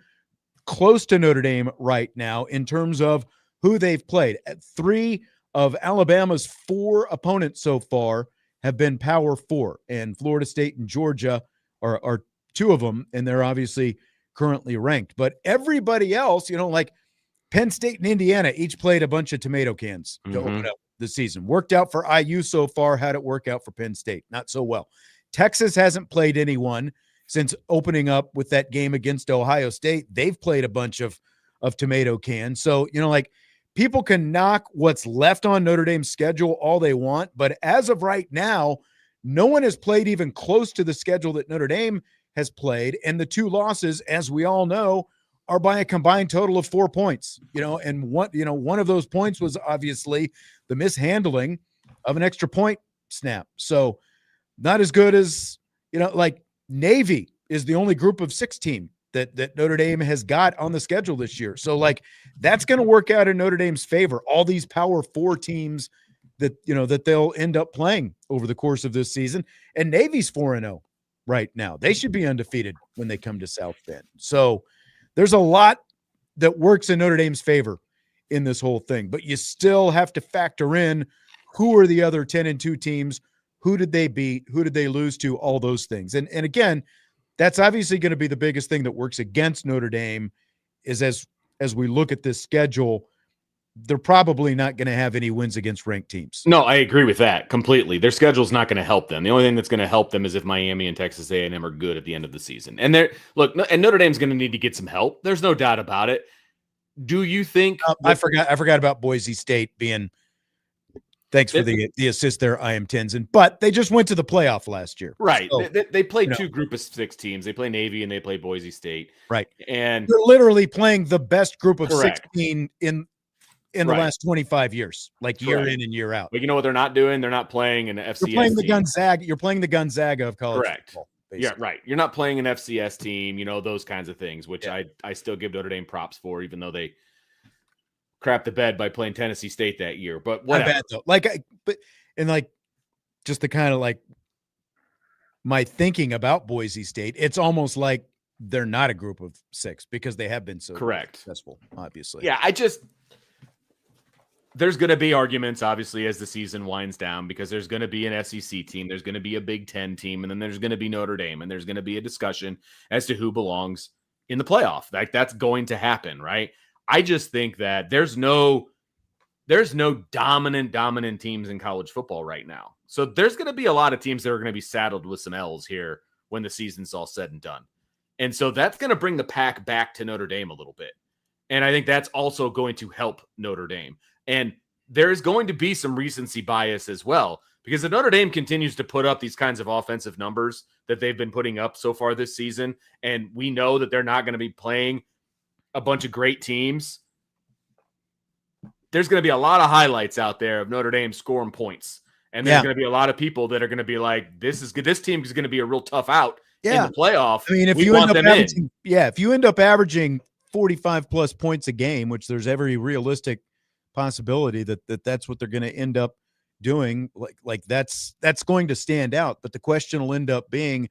[SPEAKER 1] close to Notre Dame right now in terms of who they've played. 3 of Alabama's 4 opponents so far have been Power 4, and Florida State and Georgia are 2 of them, and they're obviously currently ranked. But everybody else, like Penn State and Indiana each played a bunch of tomato cans to open up the season. Worked out for IU so far. How'd it work out for Penn State? Not so well. Texas hasn't played anyone since opening up with that game against Ohio State. They've played a bunch of tomato cans. So, people can knock what's left on Notre Dame's schedule all they want, but as of right now, no one has played even close to the schedule that Notre Dame has played, and the 2 losses, as we all know, are by a combined total of 4 points. And one of those points was obviously the mishandling of an extra point snap. So not as good as, like Navy is the only group of 6 team that Notre Dame has got on the schedule this year. So like that's going to work out in Notre Dame's favor. All these Power 4 teams that, that they'll end up playing over the course of this season. And Navy's 4-0 right now. They should be undefeated when they come to South Bend. So there's a lot that works in Notre Dame's favor in this whole thing, but you still have to factor in who are the other 10-2 teams, who did they beat, who did they lose to, all those things. And again, that's obviously going to be the biggest thing that works against Notre Dame is as we look at this schedule, they're probably not going to have any wins against ranked teams.
[SPEAKER 2] No, I agree with that completely. Their schedule's not going to help them. The only thing that's going to help them is if Miami and Texas A&M are good at the end of the season. And and Notre Dame's going to need to get some help. There's no doubt about it. Do you think
[SPEAKER 1] I forgot about Boise State being thanks for the assist there, I am Tenzin. But they just went to the playoff last year.
[SPEAKER 2] Right. So, they played 2 group of 6 teams. They play Navy and they play Boise State.
[SPEAKER 1] Right.
[SPEAKER 2] And
[SPEAKER 1] they're literally playing the best group of
[SPEAKER 2] correct.
[SPEAKER 1] 16 in the last 25 years, like year in and year out.
[SPEAKER 2] But you know what they're not doing? They're not playing an FCS
[SPEAKER 1] You're playing the
[SPEAKER 2] team.
[SPEAKER 1] Gonzaga. You're playing the Gonzaga of college football.
[SPEAKER 2] Yeah, right. You're not playing an FCS team, those kinds of things, which I still give Notre Dame props for, even though they crapped the bed by playing Tennessee State that year. But whatever.
[SPEAKER 1] I bet though. Just the kind of like my thinking about Boise State, it's almost like they're not a group of 6 because they have been so successful, obviously.
[SPEAKER 2] Yeah, there's going to be arguments, obviously, as the season winds down, because there's going to be an SEC team, there's going to be a Big Ten team, and then there's going to be Notre Dame, and there's going to be a discussion as to who belongs in the playoff. Like, that's going to happen, right? I just think that there's no dominant teams in college football right now. So there's going to be a lot of teams that are going to be saddled with some L's here when the season's all said and done. And so that's going to bring the pack back to Notre Dame a little bit. And I think that's also going to help Notre Dame. And there is going to be some recency bias as well, because if Notre Dame continues to put up these kinds of offensive numbers that they've been putting up so far this season, and we know that they're not going to be playing a bunch of great teams, there's going to be a lot of highlights out there of Notre Dame scoring points. And there's going to be a lot of people that are going to be like, this team is going to be a real tough out in the playoff.
[SPEAKER 1] I mean, if you end up averaging 45 plus points a game, which there's every realistic possibility that's what they're going to end up doing, like that's going to stand out. But the question will end up being,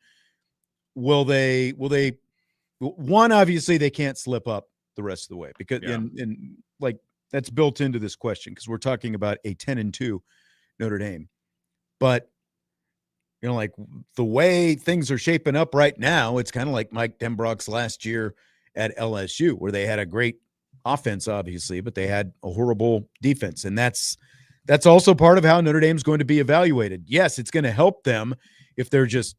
[SPEAKER 1] will they one, obviously they can't slip up the rest of the way because
[SPEAKER 2] Yeah.
[SPEAKER 1] and like that's built into this question because we're talking about a 10-2 Notre Dame. But like the way things are shaping up right now, it's kind of like Mike Denbrock's last year at LSU, where they had a great offense, obviously, but they had a horrible defense. And that's also part of how Notre Dame's going to be evaluated. Yes, it's going to help them if they're just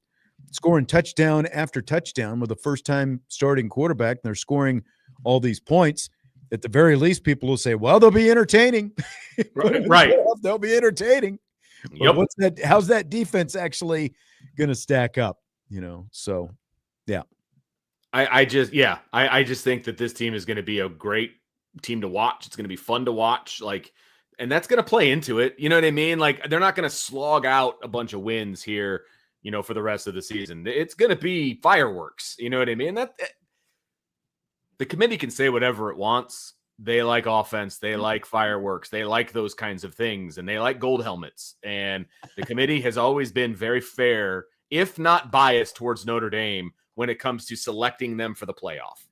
[SPEAKER 1] scoring touchdown after touchdown with a first-time starting quarterback, and they're scoring all these points. At the very least, people will say, well, they'll be entertaining.
[SPEAKER 2] Right.
[SPEAKER 1] They'll be entertaining.
[SPEAKER 2] Yep.
[SPEAKER 1] But how's that defense actually going to stack up? So yeah.
[SPEAKER 2] I just think that this team is going to be a great team to watch. It's going to be fun to watch. And that's going to play into it. You know what I mean? Like, they're not going to slog out a bunch of wins here, for the rest of the season. It's going to be fireworks. You know what I mean? The committee can say whatever it wants. They like offense. They like fireworks. They like those kinds of things, and they like gold helmets. And the committee has always been very fair, if not biased, towards Notre Dame when it comes to selecting them for the playoff.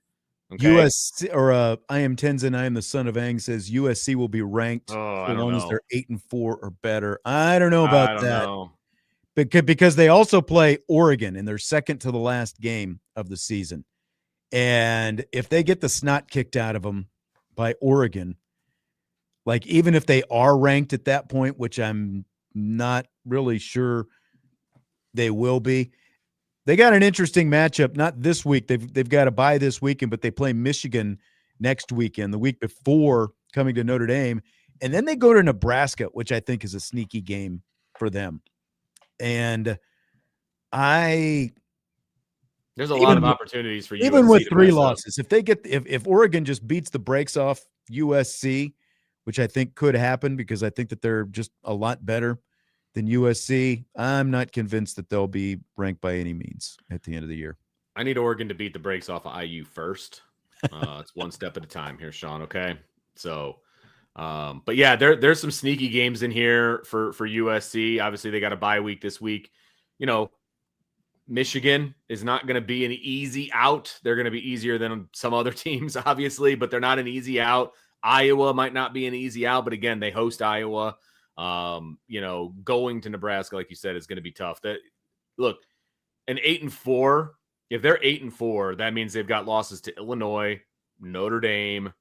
[SPEAKER 2] Okay?
[SPEAKER 1] USC or I am Tenzin, I am the son of Ang says USC will be ranked as long as they're 8-4 or better. I don't know about that. Because they also play Oregon in their second to the last game of the season. And if they get the snot kicked out of them by Oregon, like even if they are ranked at that point, which I'm not really sure they will be, they got an interesting matchup. Not this week. They've got to bye this weekend, but they play Michigan next weekend, the week before coming to Notre Dame. And then they go to Nebraska, which I think is a sneaky game for them. And
[SPEAKER 2] there's a lot of opportunities for you.
[SPEAKER 1] Even with 3 losses, if Oregon just beats the brakes off USC, which I think could happen because I think that they're just a lot better than USC, I'm not convinced that they'll be ranked by any means at the end of the year.
[SPEAKER 2] I need Oregon to beat the brakes off of IU first. It's one step at a time here, Sean. Okay. So, but yeah, there's some sneaky games in here for USC. Obviously they got a bye week this week. Michigan is not going to be an easy out. They're going to be easier than some other teams, obviously, but they're not an easy out. Iowa might not be an easy out, but again, they host Iowa. Going to Nebraska, like you said, is going to be tough. Look, an 8-4, if they're 8-4, that means they've got losses to Illinois, Notre Dame,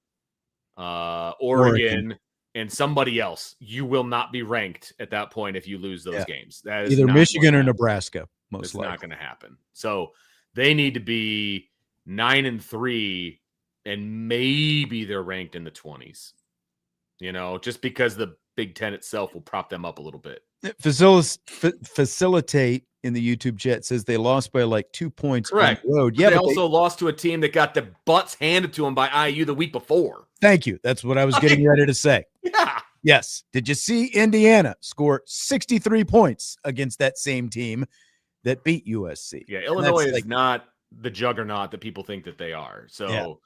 [SPEAKER 2] Oregon, and somebody else. You will not be ranked at that point if you lose those games. That is
[SPEAKER 1] either Michigan or Nebraska. Most likely.
[SPEAKER 2] Not going to happen. So they need to be 9-3, and maybe they're ranked in the 20s. Just because the Big Ten itself will prop them up a little bit.
[SPEAKER 1] Facilitate in the YouTube chat says they lost by like 2 points on the road.
[SPEAKER 2] Yeah, they also lost to a team that got the butts handed to them by IU the week before.
[SPEAKER 1] Thank you. That's what I was getting ready to say.
[SPEAKER 2] Yeah.
[SPEAKER 1] Yes. Did you see Indiana score 63 points against that same team that beat USC?
[SPEAKER 2] Yeah, Illinois is not the juggernaut that people think that they are. So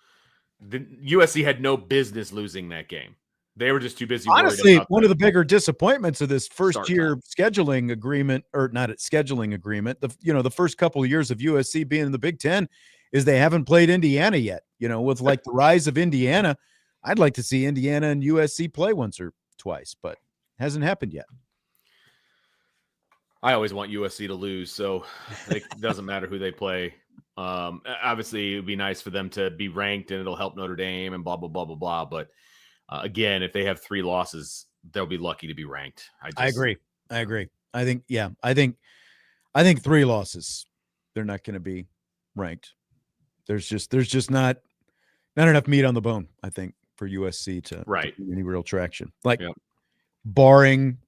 [SPEAKER 2] the USC had no business losing that game. They were just too busy.
[SPEAKER 1] Honestly, one of the bigger disappointments of this first-year scheduling agreement, or not a scheduling agreement, the first couple of years of USC being in the Big Ten is they haven't played Indiana yet. With like the rise of Indiana, I'd like to see Indiana and USC play once or twice, but it hasn't happened yet.
[SPEAKER 2] I always want USC to lose, so it doesn't matter who they play. Obviously, it would be nice for them to be ranked, and it'll help Notre Dame and blah, blah, blah, blah, blah. But again, if they have 3 losses, they'll be lucky to be ranked.
[SPEAKER 1] I agree. I think 3 losses, they're not going to be ranked. There's just not enough meat on the bone, I think, for USC to get any real traction. Barring –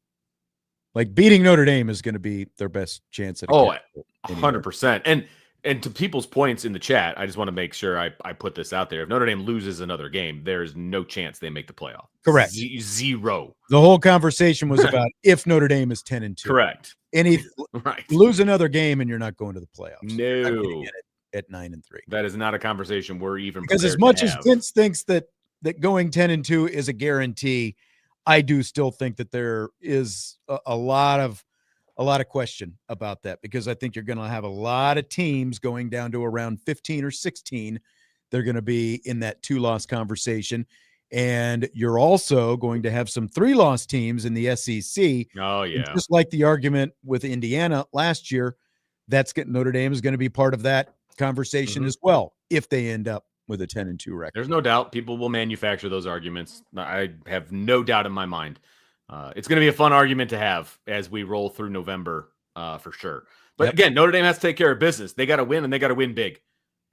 [SPEAKER 1] beating Notre Dame is going to be their best chance at
[SPEAKER 2] 100%. And to people's points in the chat, I just want to make sure I put this out there. If Notre Dame loses another game, there is no chance they make the playoff.
[SPEAKER 1] Correct.
[SPEAKER 2] Zero.
[SPEAKER 1] The whole conversation was about if Notre Dame is 10-2.
[SPEAKER 2] Correct.
[SPEAKER 1] Lose another game and you're not going to the playoffs.
[SPEAKER 2] No.
[SPEAKER 1] At 9-3.
[SPEAKER 2] That is not a conversation we're even
[SPEAKER 1] because as much as Vince thinks that going 10-2 is a guarantee, I do still think that there is a lot of a lot of question about that because I think you're going to have a lot of teams going down to around 15 or 16. They're going to be in that 2-loss conversation. And you're also going to have some 3-loss teams in the SEC.
[SPEAKER 2] Oh,
[SPEAKER 1] And
[SPEAKER 2] yeah.
[SPEAKER 1] just like the argument with Indiana last year, Notre Dame is going to be part of that conversation as well if they end up with a 10-2 record.
[SPEAKER 2] There's no doubt people will manufacture those arguments. I have no doubt in my mind. It's going to be a fun argument to have as we roll through November for sure. But again, Notre Dame has to take care of business. They got to win, and they got to win big.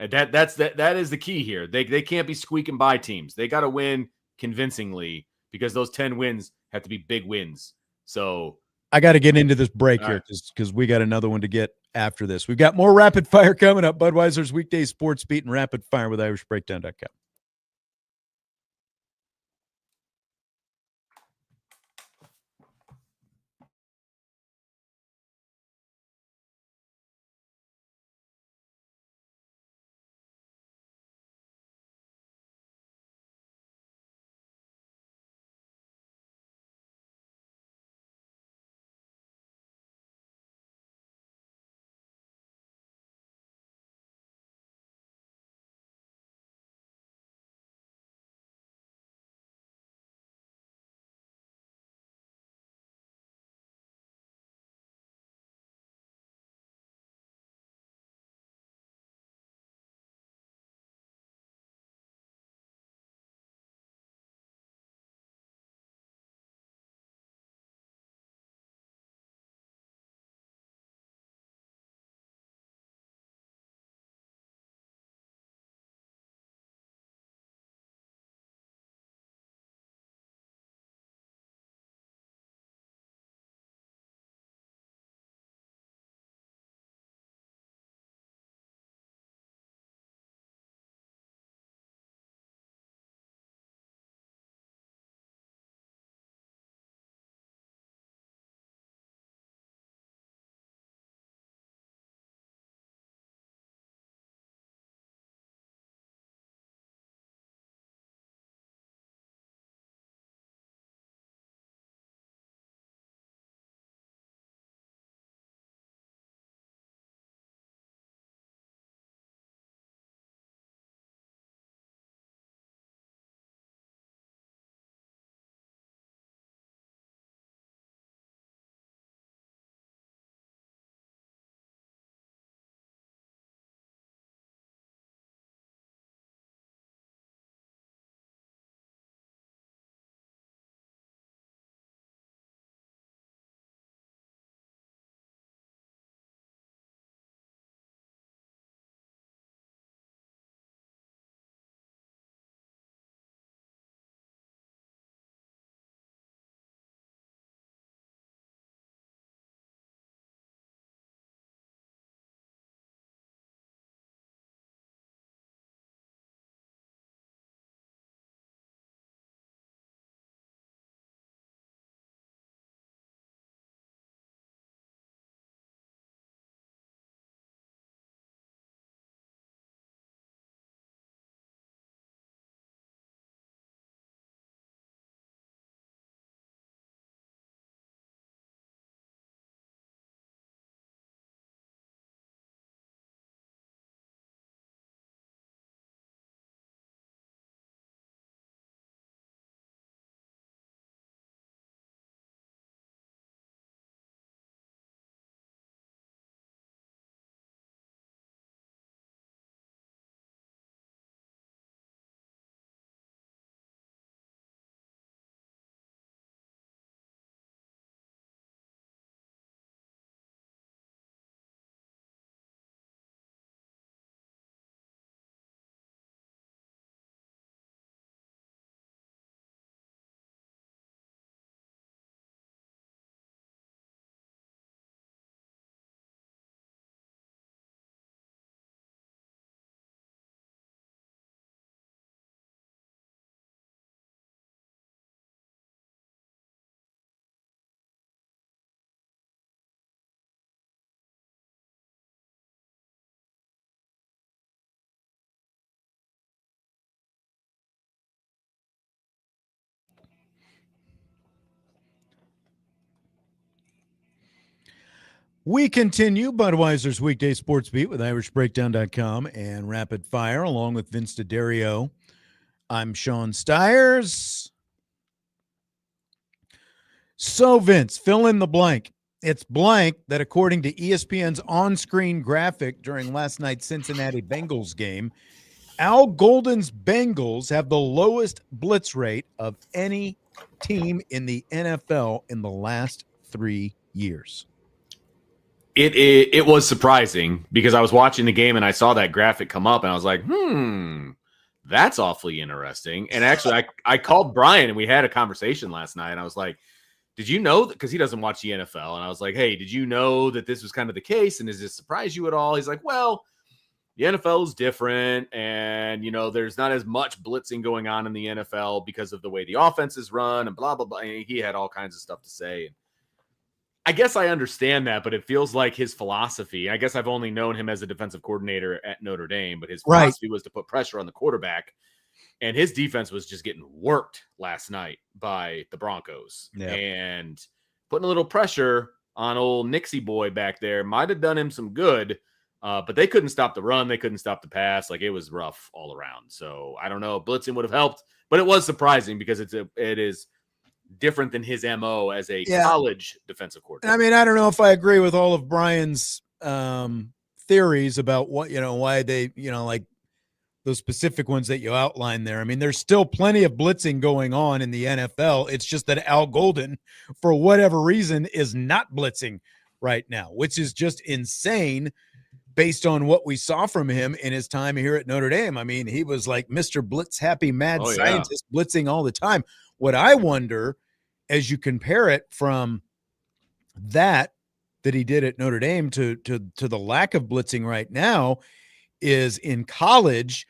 [SPEAKER 2] And that is the key here. They can't be squeaking by teams. They got to win convincingly because those 10 wins have to be big wins. So
[SPEAKER 1] I got to get into this break here because we got another one to get after this. We've got more Rapid Fire coming up. Budweiser's Weekday Sports Beat and Rapid Fire with IrishBreakdown.com. We continue Budweiser's weekday sports beat with IrishBreakdown.com and Rapid Fire, along with Vince D'Addario. I'm Sean Stiers. So, Vince, fill in the blank. It's blank that, according to ESPN's on-screen graphic during last night's Cincinnati Bengals game, Al Golden's Bengals have the lowest blitz rate of any team in the NFL in the last 3 years.
[SPEAKER 2] It was surprising because I was watching the game and I saw that graphic come up and I was like, that's awfully interesting. And actually, I called Brian and we had a conversation last night. And I was like, did you know that? Because he doesn't watch the NFL. And I was like, hey, did you know that this was kind of the case? And does this surprise you at all? He's like, well, the NFL is different. And, there's not as much blitzing going on in the NFL because of the way the offenses run and blah, blah, blah. And he had all kinds of stuff to say. I guess I understand that, but it feels like his philosophy. I guess I've only known him as a defensive coordinator at Notre Dame, but his philosophy was to put pressure on the quarterback, and his defense was just getting worked last night by the Broncos.
[SPEAKER 1] Yep.
[SPEAKER 2] And putting a little pressure on old Nixie boy back there might have done him some good, but they couldn't stop the run. They couldn't stop the pass. Like, it was rough all around. So I don't know. Blitzing would have helped, but it was surprising because it is different than his MO as a college defensive coordinator.
[SPEAKER 1] I mean, I don't know if I agree with all of Brian's theories about what, why they, like those specific ones that you outlined there. I mean, there's still plenty of blitzing going on in the NFL. It's just that Al Golden, for whatever reason, is not blitzing right now, which is just insane based on what we saw from him in his time here at Notre Dame. I mean, he was like Mr. Blitz happy mad scientist, blitzing all the time. What I wonder, as you compare it from that he did at Notre Dame to the lack of blitzing right now, is in college,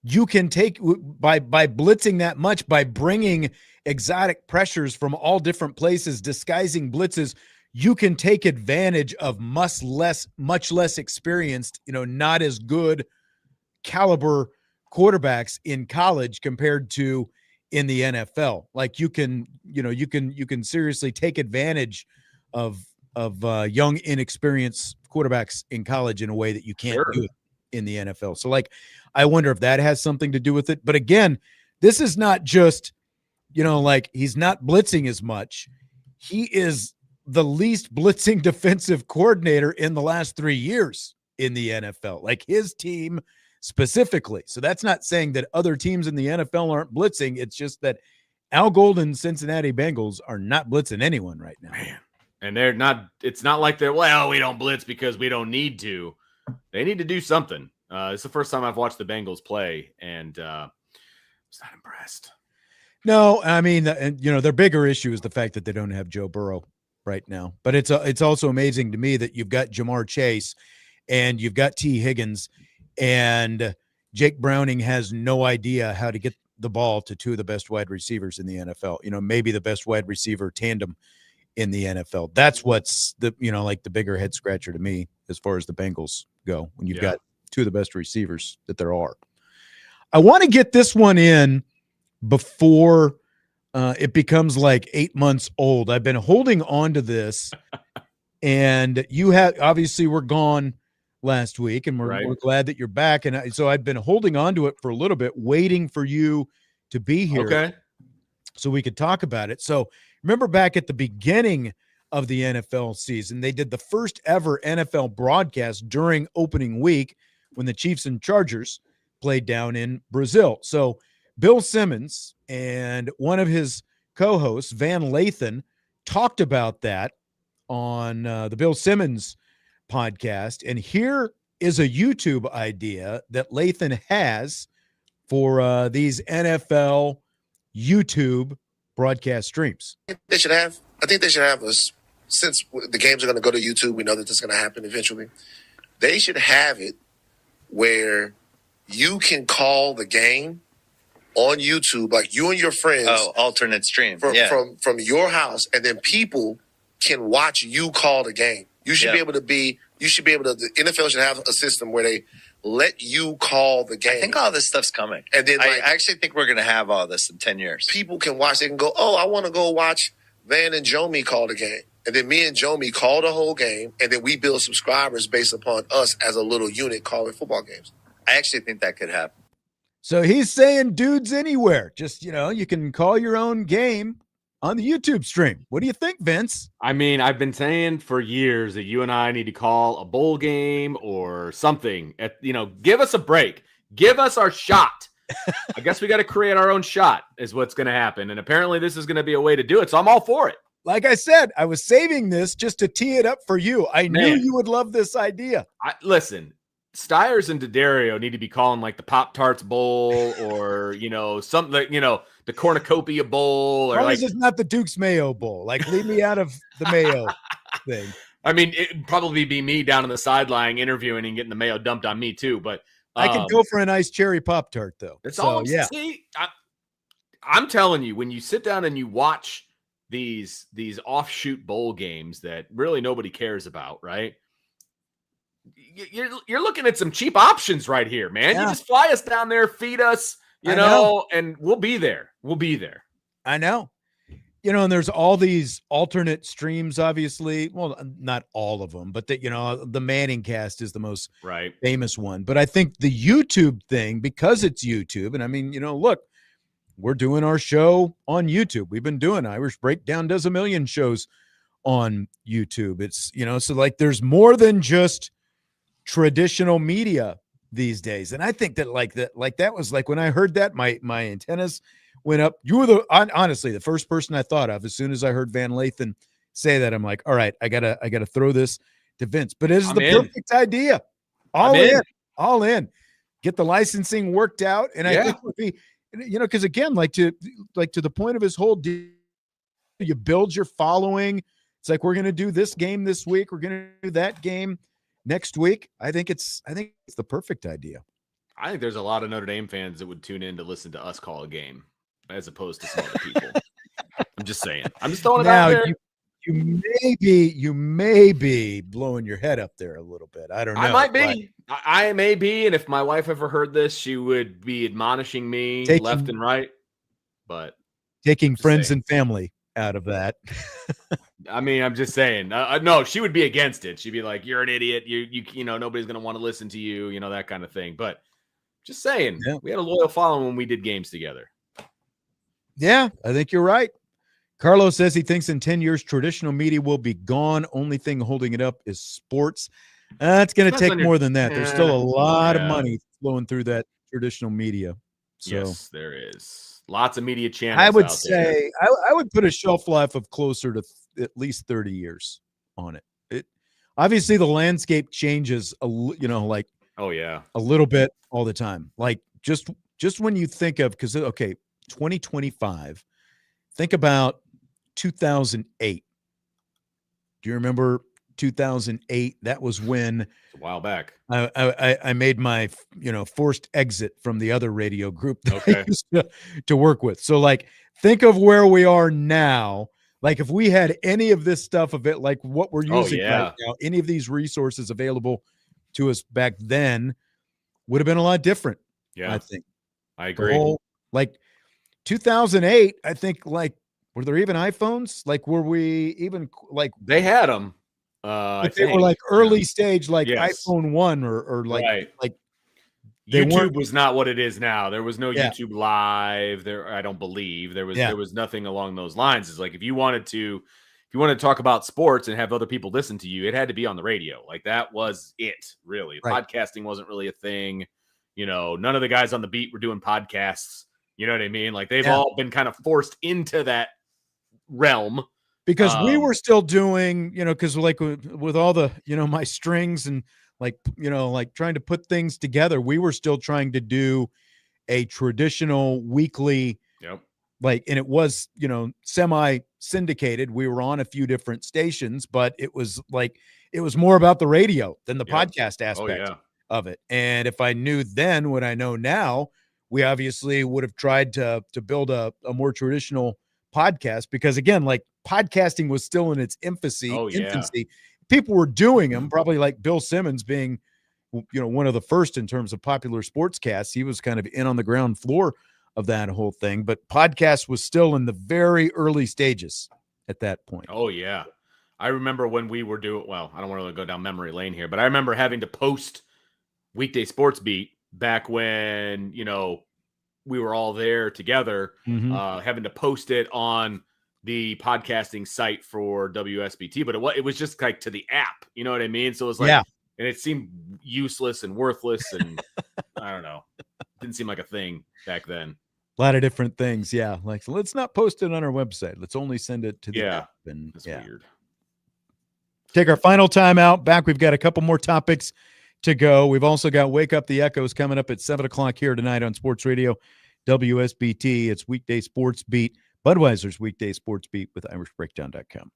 [SPEAKER 1] you can take by blitzing that much, by bringing exotic pressures from all different places, disguising blitzes, you can take advantage of much less experienced, not as good caliber quarterbacks in college compared to in the NFL. Like, you can seriously take advantage of young, inexperienced quarterbacks in college in a way that you can't do it in the NFL. So, like, I wonder if that has something to do with it. But again, this is not just, like, he's not blitzing as much. He is the least blitzing defensive coordinator in the last 3 years in the NFL. Like, his team specifically. So that's not saying that other teams in the NFL aren't blitzing. It's just that Al Golden's Cincinnati Bengals are not blitzing anyone right now.
[SPEAKER 2] Man. And they're not, it's not like we don't blitz because we don't need to. They need to do something. It's the first time I've watched the Bengals play, and I was not impressed.
[SPEAKER 1] No, I mean, their bigger issue is the fact that they don't have Joe Burrow right now. But it's also amazing to me that you've got Jamar Chase and you've got T. Higgins, and Jake Browning has no idea how to get the ball to two of the best wide receivers in the NFL. Maybe the best wide receiver tandem in the NFL. That's what's the bigger head scratcher to me as far as the Bengals go, when you've got two of the best receivers that there are. I want to get this one in before it becomes like 8 months old. I've been holding on to this, and obviously we're gone last week, and we're glad that you're back. And so I've been holding on to it for a little bit, waiting for you to be here so we could talk about it. So remember back at the beginning of the NFL season, they did the first ever NFL broadcast during opening week when the Chiefs and Chargers played down in Brazil. So Bill Simmons and one of his co-hosts, Van Lathan, talked about that on the Bill Simmons podcast. And here is a YouTube idea that Lathan has for these NFL YouTube broadcast streams.
[SPEAKER 3] I think they should have us, since the games are going to go to YouTube, we know that this is going to happen eventually. They should have it where you can call the game on YouTube, like you and your friends.
[SPEAKER 4] Oh, alternate stream.
[SPEAKER 3] From your house, and then people can watch you call the game. You should be able to the NFL should have a system where they let you call the game.
[SPEAKER 4] I think all this stuff's coming.
[SPEAKER 3] And then
[SPEAKER 4] I actually think we're going to have all this in 10 years.
[SPEAKER 3] People can watch. They can go, oh, I want to go watch Van and Jomi call the game. and then me and Jomi call the whole game, and then we build subscribers based upon us as a little unit calling football games.
[SPEAKER 4] I actually think that could happen.
[SPEAKER 1] So he's saying dudes anywhere. Just, you can call your own game on the YouTube stream. What do you think, Vince?
[SPEAKER 2] I mean, I've been saying for years that you and I need to call a bowl game or something. Give us a break. Give us our shot. I guess we got to create our own shot is what's going to happen. And apparently this is going to be a way to do it. So I'm all for it.
[SPEAKER 1] Like I said, I was saving this just to tee it up for you. I knew you would love this idea.
[SPEAKER 2] Listen, Stiers and D'Addario need to be calling like the Pop-Tarts Bowl or, something like, the Cornucopia Bowl. Or
[SPEAKER 1] this is not the Duke's Mayo Bowl. Like, leave me out of the Mayo thing.
[SPEAKER 2] I mean, it'd probably be me down on the sideline interviewing and getting the mayo dumped on me too. But
[SPEAKER 1] I can go for a nice cherry Pop-Tart, though.
[SPEAKER 2] That's all I'm saying. I'm telling you, when you sit down and you watch these offshoot bowl games that really nobody cares about, right? You're looking at some cheap options right here, man. Yeah. You just fly us down there, feed us, and we'll be there. We'll be there.
[SPEAKER 1] I know. And there's all these alternate streams, obviously. Well, not all of them, but the Manning cast is the most famous one. But I think the YouTube thing, because it's YouTube, and I mean, look, we're doing our show on YouTube. We've been doing Irish Breakdown does a million shows on YouTube. It's, so like there's more than just traditional media these days. And I think that that was like when I heard that, my antennas went up. You were honestly the first person I thought of as soon as I heard Van Lathan say that. I'm like, all right, I gotta throw this to Vince. But it is the perfect idea. All in. Get the licensing worked out. And I think it would be, because again, like to the point of his whole deal, you build your following. It's like, we're gonna do this game this week, we're gonna do that game next week. I think it's the perfect idea.
[SPEAKER 2] I think there's a lot of Notre Dame fans that would tune in to listen to us call a game as opposed to some other people. I'm just saying. I'm just throwing it out there.
[SPEAKER 1] You may be blowing your head up there a little bit. I don't know.
[SPEAKER 2] I might be. I may be. And if my wife ever heard this, she would be admonishing me left and right. But
[SPEAKER 1] taking friends and family out of that.
[SPEAKER 2] I mean, I'm just saying. No, she would be against it. She'd be like, "You're an idiot. You nobody's gonna want to listen to you. That kind of thing." But just saying, we had a loyal following when we did games together.
[SPEAKER 1] Yeah, I think you're right. Carlos says he thinks in 10 years traditional media will be gone. Only thing holding it up is sports. It's going to take more than that. There's still a lot of money flowing through that traditional media. So,
[SPEAKER 2] yes, there is. Lots of media channels.
[SPEAKER 1] I would say I would put a shelf life of closer to at least 30 years on it. It obviously the landscape changes a little bit all the time. Like just when you think of 2025, think about 2008. Do you remember 2008? That was when
[SPEAKER 2] a while back
[SPEAKER 1] I made my forced exit from the other radio group that I used to work with. So like think of where we are now. Like if we had any of this stuff of it, like what we're using right now, any of these resources available to us back then would have been a lot different.
[SPEAKER 2] Yeah,
[SPEAKER 1] I think.
[SPEAKER 2] I agree.
[SPEAKER 1] Like 2008, I think were there even iPhones? Like, were we even like
[SPEAKER 2] they had them?
[SPEAKER 1] They were like early stage, like iPhone 1 or like
[SPEAKER 2] YouTube was not what it is now. There was no YouTube Live there. I don't believe there was nothing along those lines. It's like if you wanted to talk about sports and have other people listen to you, it had to be on the radio. Like that was it, really. Right. Podcasting wasn't really a thing. None of the guys on the beat were doing podcasts. You know what I mean? Like they've all been kind of forced into that realm
[SPEAKER 1] because we were still doing, because like with all the, my strings and like trying to put things together, we were still trying to do a traditional weekly, and it was, semi syndicated. We were on a few different stations, but it was more about the radio than the podcast aspect of it. And if I knew then what I know now, we obviously would have tried to build a more traditional podcast because again, like podcasting was still in its infancy. People were doing them, probably like Bill Simmons being, one of the first in terms of popular sportscasts. He was kind of in on the ground floor of that whole thing, but podcast was still in the very early stages at that point.
[SPEAKER 2] Oh yeah. I remember when we were doing, well, I don't want to go down memory lane here, but I remember having to post Weekday Sports Beat back when, we were all there together, having to post it on the podcasting site for WSBT, but it was just like to the app, you know what I mean? So it was like, and it seemed useless and worthless, and I don't know, didn't seem like a thing back then.
[SPEAKER 1] A lot of different things, yeah. Like, so let's not post it on our website. Let's only send it to the app. And
[SPEAKER 2] that's weird.
[SPEAKER 1] Take our final time out. Back, we've got a couple more topics to go. We've also got Wake Up the Echoes coming up at 7 o'clock here tonight on Sports Radio WSBT. It's Weekday Sports Beat, Budweiser's Weekday Sports Beat with IrishBreakdown.com.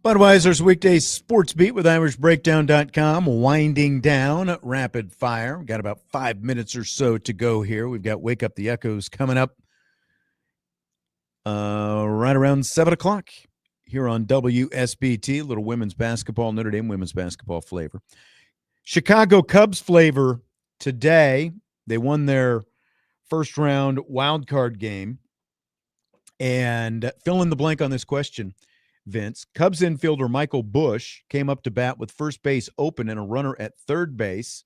[SPEAKER 1] Budweiser's Weekday Sports Beat with IrishBreakdown.com winding down rapid fire. We've got about 5 minutes or so to go here. We've got Wake Up the Echoes coming up right around 7 o'clock here on WSBT. A little women's basketball, Notre Dame women's basketball flavor. Chicago Cubs flavor today. They won their first round wild card game. And fill in the blank on this question. Vince, Cubs infielder Michael Busch came up to bat with first base open and a runner at third base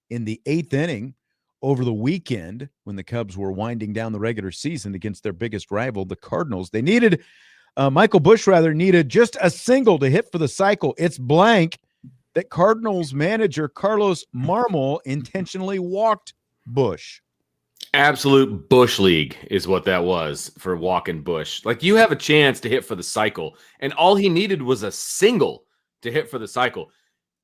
[SPEAKER 1] in the 8th inning over the weekend when the Cubs were winding down the regular season against their biggest rival, the Cardinals. They needed Michael Busch needed just a single to hit for the cycle. It's blank that Cardinals manager Carlos Marmol intentionally walked Busch.
[SPEAKER 2] Absolute Bush League is what that was for walking Bush. Like, you have a chance to hit for the cycle, and all he needed was a single to hit for the cycle.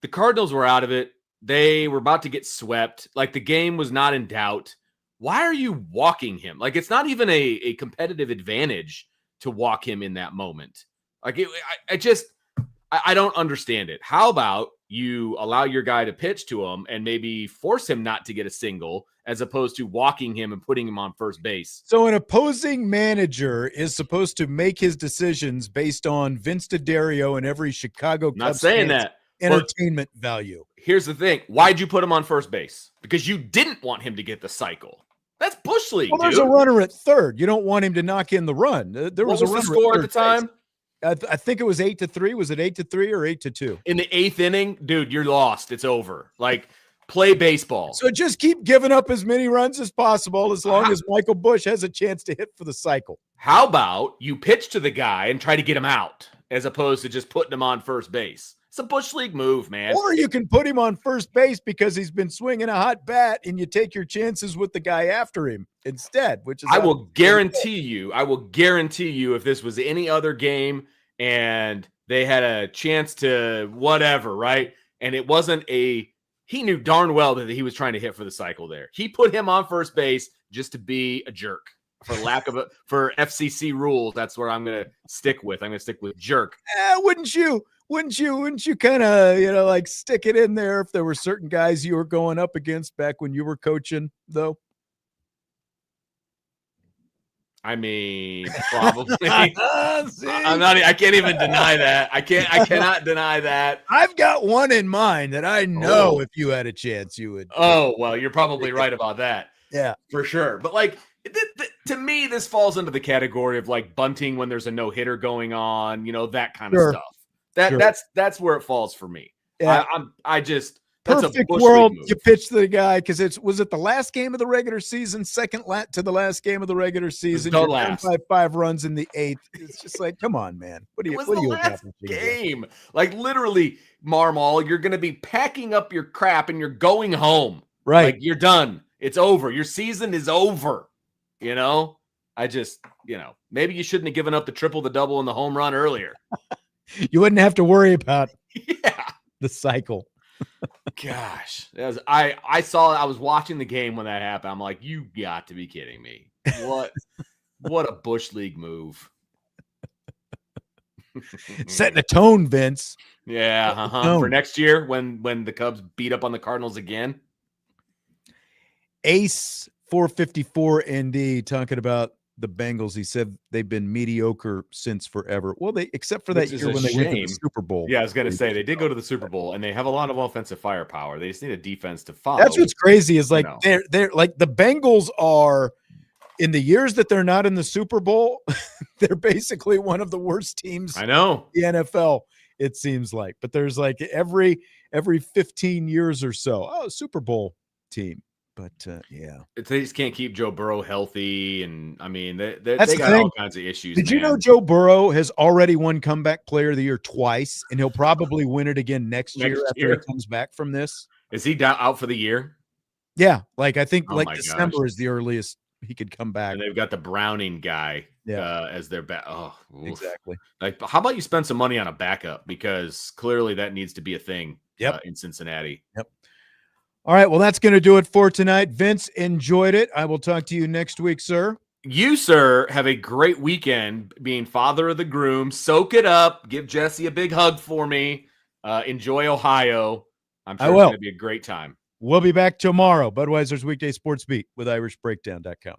[SPEAKER 2] The Cardinals were out of it. They were about to get swept. Like, the game was not in doubt. Why are you walking him? Like, it's not even a competitive advantage to walk him in that moment. Like, I don't understand it. How about you allow your guy to pitch to him and maybe force him not to get a single as opposed to walking him and putting him on first base?
[SPEAKER 1] So an opposing manager is supposed to make his decisions based on Vince D'Addario and every Chicago Cubs
[SPEAKER 2] not saying that
[SPEAKER 1] entertainment value.
[SPEAKER 2] Here's the thing. Why'd you put him on first base? Because you didn't want him to get the cycle. That's Bush League.
[SPEAKER 1] Well, there's a runner at third. You don't want him to knock in the run. There was a runner
[SPEAKER 2] score at the time.
[SPEAKER 1] I think it was 8-3. Was it 8-3 or 8-2?
[SPEAKER 2] In the 8th inning, dude, you're lost. It's over. Like, play baseball.
[SPEAKER 1] So just keep giving up as many runs as possible as long as Michael Busch has a chance to hit for the cycle.
[SPEAKER 2] How about you pitch to the guy and try to get him out as opposed to just putting him on first base? It's a Bush League move, man.
[SPEAKER 1] Or you can put him on first base because he's been swinging a hot bat and you take your chances with the guy after him instead, which is
[SPEAKER 2] I will guarantee you if this was any other game and they had a chance to whatever, right? And it wasn't he knew darn well that he was trying to hit for the cycle there. He put him on first base just to be a jerk. For FCC rules, that's where I'm going to stick with. I'm going to stick with jerk.
[SPEAKER 1] Wouldn't you kind of, like stick it in there if there were certain guys you were going up against back when you were coaching, though?
[SPEAKER 2] I mean, probably. I can't even deny that. I cannot deny that.
[SPEAKER 1] I've got one in mind that I know if you had a chance, you would.
[SPEAKER 2] Oh, well, you're probably right about that.
[SPEAKER 1] Yeah,
[SPEAKER 2] for sure. But like, to me, this falls into the category of like bunting when there's a no-hitter going on, that kind of stuff. That's where it falls for me.
[SPEAKER 1] Yeah.
[SPEAKER 2] That's
[SPEAKER 1] perfect world. You pitch to the guy because was it the last game of the regular season, second to the last game of the regular season?
[SPEAKER 2] You're down
[SPEAKER 1] by 5 runs in the 8th. It's just like, come on, man. What are you
[SPEAKER 2] last game? Like, literally, Marmol, you're going to be packing up your crap and you're going home.
[SPEAKER 1] Right.
[SPEAKER 2] Like, you're done. It's over. Your season is over. Maybe you shouldn't have given up the triple, the double, and the home run earlier.
[SPEAKER 1] You wouldn't have to worry about the cycle.
[SPEAKER 2] Gosh, I was watching the game when that happened. I'm like, you got to be kidding me. What a Bush League move.
[SPEAKER 1] Setting a tone, Vince.
[SPEAKER 2] Yeah, for next year when the Cubs beat up on the Cardinals again.
[SPEAKER 1] Ace 454 ND talking about the Bengals. He said they've been mediocre since forever. Well, except for that year when they went to the Super Bowl.
[SPEAKER 2] Yeah, I was going to say they did go to the Super Bowl and they have a lot of offensive firepower. They just need a defense to follow.
[SPEAKER 1] That's what's crazy is like they're like the Bengals are in the years that they're not in the Super Bowl. They're basically one of the worst teams.
[SPEAKER 2] I know
[SPEAKER 1] the NFL. It seems like, but there's like every 15 years or so, Super Bowl team. But
[SPEAKER 2] they just can't keep Joe Burrow healthy, and I mean they got all kinds of issues.
[SPEAKER 1] Did you know Joe Burrow has already won Comeback Player of the Year twice, and he'll probably win it again next year after he comes back from this?
[SPEAKER 2] Is he out for the year?
[SPEAKER 1] Yeah, like I think December is the earliest he could come back.
[SPEAKER 2] And they've got the Browning guy as their back. Oh,
[SPEAKER 1] exactly.
[SPEAKER 2] Like, how about you spend some money on a backup because clearly that needs to be a thing. In Cincinnati.
[SPEAKER 1] Yep. All right, well, that's going to do it for tonight. Vince, enjoyed it. I will talk to you next week, sir.
[SPEAKER 2] You, sir, have a great weekend being father of the groom. Soak it up. Give Jesse a big hug for me. Enjoy Ohio. I'm sure it's going to be a great time.
[SPEAKER 1] We'll be back tomorrow. Budweiser's Weekday Sports Beat with IrishBreakdown.com.